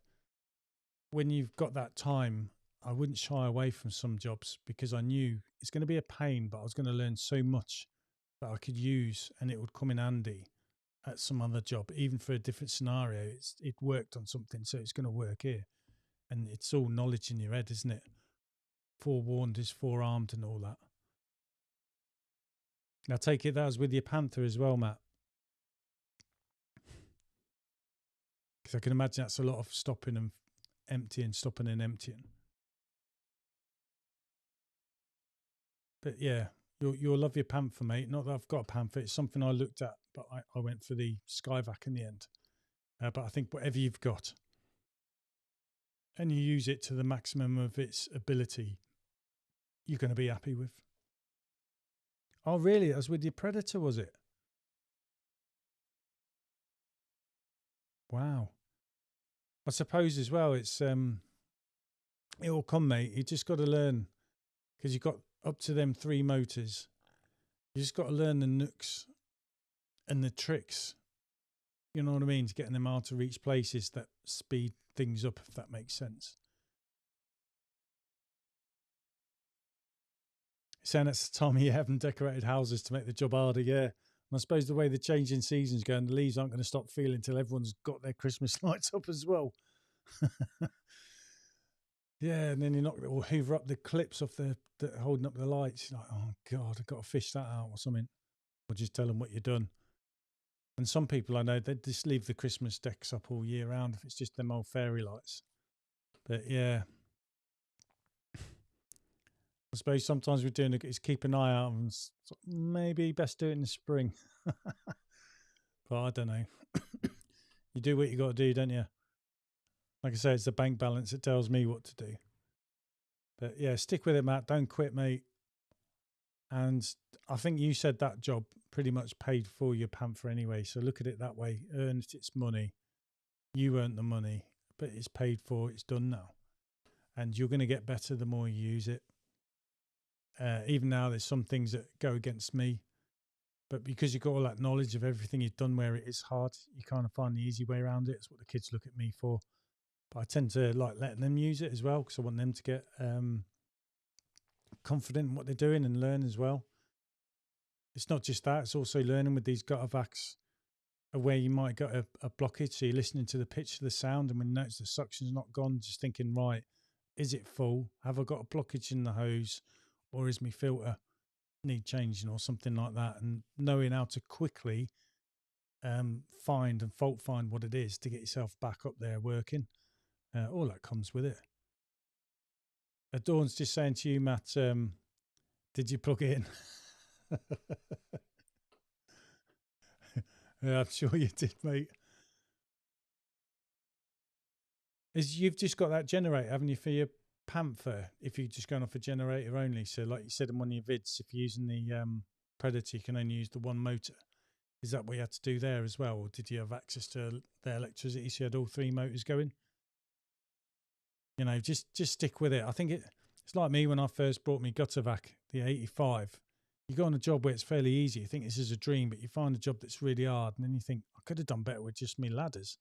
A: when you've got that time, I wouldn't shy away from some jobs because I knew it's going to be a pain, but I was going to learn so much that I could use and it would come in handy at some other job, even for a different scenario. It worked on something, so it's going to work here. And it's all knowledge in your head, isn't it? Forewarned is forearmed and all that. Now, take it that was with your Panther as well, Matt. Because I can imagine that's a lot of stopping and emptying, stopping and emptying. But yeah, you'll love your Panther, mate. Not that I've got a Panther. It's something I looked at, but I went for the Skyvac in the end. But I think whatever you've got, and you use it to the maximum of its ability, you're going to be happy with. Oh, really? That was with your Predator, was it? Wow. I suppose as well, it's it will come, mate. You just got to learn because you've got up to them 3 motors. You just got to learn the nooks and the tricks. You know what I mean? To getting them out to reach places that speed things up, if that makes sense. Saying that's the time of year having decorated houses to make the job harder, yeah. And I suppose the way the changing seasons go, and the leaves aren't going to stop falling until everyone's got their Christmas lights up as well. Yeah, and then you're not or hoover up the clips off the holding up the lights. You're like, oh God, I've got to fish that out or something. or just tell them what you've done. And some people I know, they just leave the Christmas decks up all year round if it's just them old fairy lights. But yeah, I suppose sometimes we're doing it is keep an eye out and maybe best do it in the spring. But I don't know. You do what you got to do, don't you? Like I say, it's the bank balance that tells me what to do. But yeah, stick with it, Matt. Don't quit, mate. And I think you said that job pretty much paid for your Panther anyway. So look at it that way. Earned its money. You earned the money, but it's paid for. It's done now. And you're going to get better the more you use it. Even now, there's some things that go against me. But because you've got all that knowledge of everything you've done where it is hard, you kind of find the easy way around it. It's what the kids look at me for. But I tend to like letting them use it as well because I want them to get confident in what they're doing and learn as well. It's not just that, it's also learning with these gutter vacs where you might get a blockage. So you're listening to the pitch of the sound, and when you notice the suction's not gone, just thinking, right, is it full? Have I got a blockage in the hose, or is my filter need changing or something like that? And knowing how to quickly find and fault find what it is to get yourself back up there working. All that comes with it. Dawn's just saying to you, Matt, did you plug it in? Yeah, I'm sure you did, mate. You've just got that generator, haven't you, for your Panther? If you're just going off a generator only, so like you said in one of your vids, if you're using the Predator, you can only use the one motor. Is that what you had to do there as well, or did you have access to the electricity so you had all three motors going? You know, just stick with it. I think it's like me when I first brought my gutter vac, the 85. You go on a job where it's fairly easy. You think this is a dream, but you find a job that's really hard, and then you think I could have done better with just me ladders.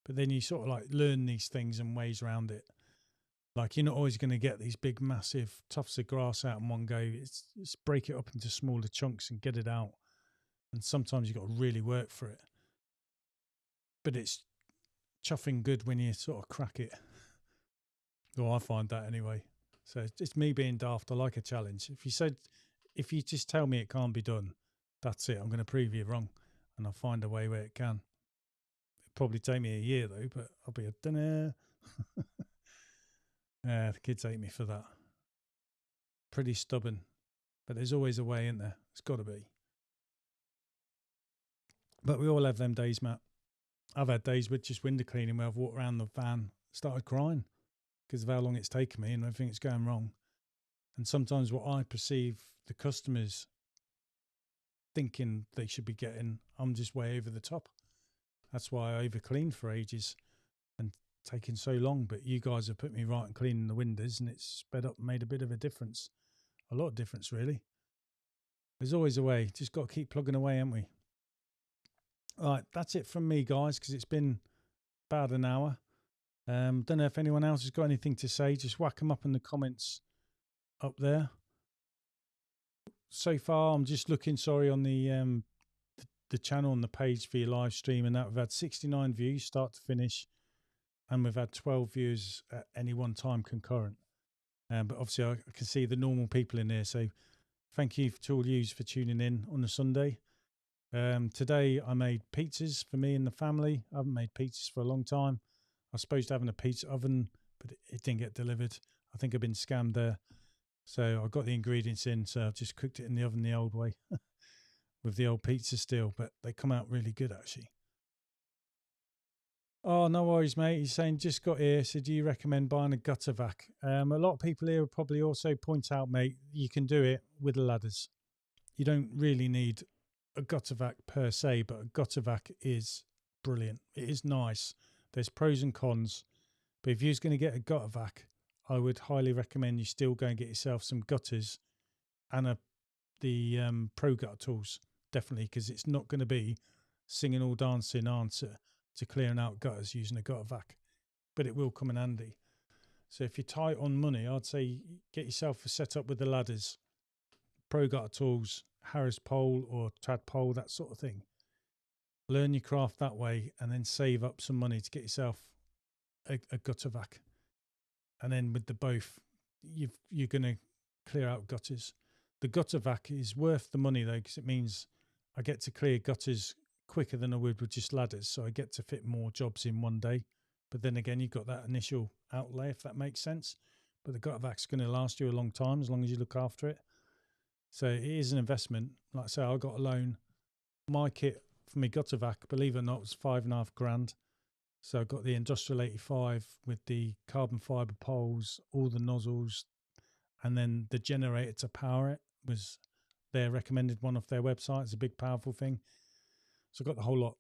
A: But then you sort of like learn these things and ways around it. Like you're not always going to get these big, massive tufts of grass out in one go. It's break it up into smaller chunks and get it out. And sometimes you've got to really work for it. But it's chuffing good when you sort of crack it. Well, I find that anyway. So it's me being daft. I like a challenge. If you just tell me it can't be done, that's it. I'm going to prove you wrong, and I'll find a way where it can. It'll probably take me a year though, but I'll be a dunno. Yeah, the kids hate me for that. Pretty stubborn, but there's always a way, isn't there? It's got to be. But we all have them days, Matt. I've had days with just window cleaning where I've walked around the van, started crying because of how long it's taken me and everything that's going wrong. And sometimes what I perceive the customers thinking they should be getting, I'm just way over the top. That's why I over cleaned for ages and taking so long. But you guys have put me right and cleaning the windows, and it's sped up and made a bit of a difference. A lot of difference, really. There's always a way. Just got to keep plugging away, haven't we? All right, that's it from me, guys, because it's been about an hour. Don't know if anyone else has got anything to say. Just whack them up in the comments up there. So far, I'm just looking, sorry, on the channel on the page for your live stream, and that we've had 69 views start to finish, and we've had 12 views at any one time concurrent. But obviously, I can see the normal people in there. So thank you to all yous for tuning in on a Sunday. Today, I made pizzas for me and the family. I haven't made pizzas for a long time. I was supposed to have a pizza oven, but it didn't get delivered. I think I've been scammed there. So I got the ingredients in, so I've just cooked it in the oven the old way with the old pizza still, but they come out really good, actually. Oh, no worries, mate. He's saying, just got here, so do you recommend buying a gutter vac? A lot of people here will probably also point out, mate, you can do it with the ladders. You don't really need a gutter vac per se, but a gutter vac is brilliant. It is nice. There's pros and cons, but if you're going to get a gutter vac, I would highly recommend you still go and get yourself some gutters and the pro gutter tools, definitely, because it's not going to be singing all dancing answer to clearing out gutters using a gutter vac, but it will come in handy. So if you're tight on money, I'd say get yourself a setup with the ladders, pro gutter tools, Harris pole or trad pole, that sort of thing. Learn your craft that way, and then save up some money to get yourself a gutter vac. And then with the both, you're going to clear out gutters. The gutter vac is worth the money though, because it means I get to clear gutters quicker than I would with just ladders. So I get to fit more jobs in one day. But then again, you've got that initial outlay, if that makes sense. But the gutter vac's going to last you a long time as long as you look after it. So it is an investment. Like I say, I got a loan. My kit for my gutter vac, believe it or not, was $5,500. So I got the Industrial 85 with the carbon fibre poles, all the nozzles, and then the generator to power it was their recommended one off their website. It's a big, powerful thing. So I got the whole lot,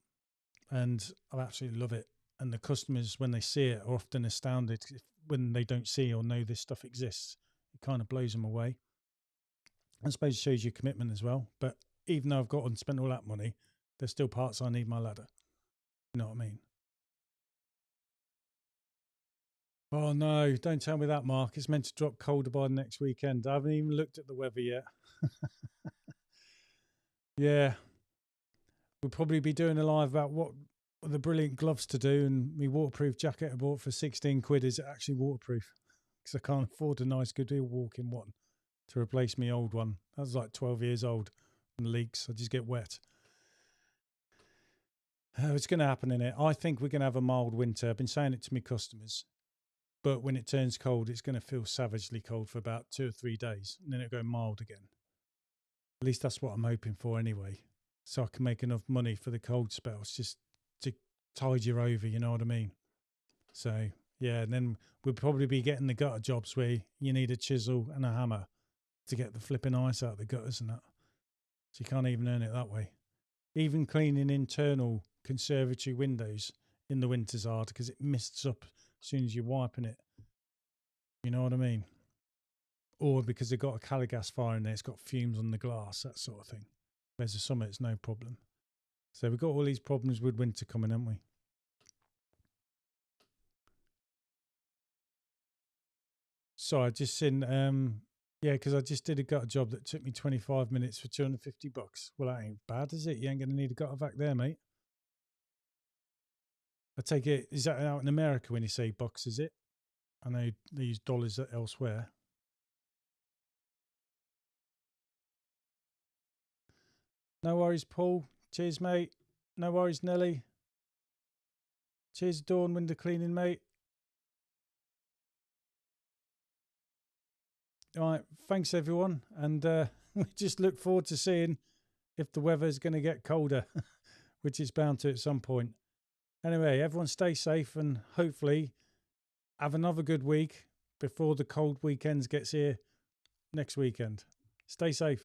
A: and I absolutely love it. And the customers, when they see it, are often astounded when they don't see or know this stuff exists. It kind of blows them away. I suppose it shows you commitment as well. But even though I've got and spent all that money, there's still parts I need my ladder. You know what I mean? Oh no, don't tell me that, Mark. It's meant to drop colder by next weekend. I haven't even looked at the weather yet. Yeah, we'll probably be doing a live about what the brilliant gloves to do, and my waterproof jacket I bought for 16 quid is actually waterproof because I can't afford a nice Goodwill walk-in one to replace my old one. That was like 12 years old and leaks. I just get wet. It's going to happen in it. I think we're going to have a mild winter. I've been saying it to my customers, but when it turns cold, it's going to feel savagely cold for about 2 or 3 days, and then it'll go mild again. At least that's what I'm hoping for anyway. So I can make enough money for the cold spells just to tide you over, you know what I mean? So, yeah, and then we'll probably be getting the gutter jobs where you need a chisel and a hammer to get the flipping ice out of the gutters and that. So you can't even earn it that way. Even cleaning internal conservatory windows in the winter's hard because it mists up as soon as you're wiping it. You know what I mean? Or because they've got a Caligas fire in there, it's got fumes on the glass, that sort of thing. Whereas the summer, it's no problem. So we've got all these problems with winter coming, haven't we? So I just seen, yeah, because I just did a gutter job that took me 25 minutes for $250. Well, that ain't bad, is it? You ain't going to need a gutter vac there, mate. I take it, is that out in America when you say bucks, is it? I know they use dollars elsewhere. No worries, Paul. Cheers, mate. No worries, Nelly. Cheers, Dawn, window cleaning, mate. All right, thanks, everyone. And we just look forward to seeing if the weather's going to get colder, which it's bound to at some point. Anyway, everyone stay safe and hopefully have another good week before the cold weekends gets here next weekend. Stay safe.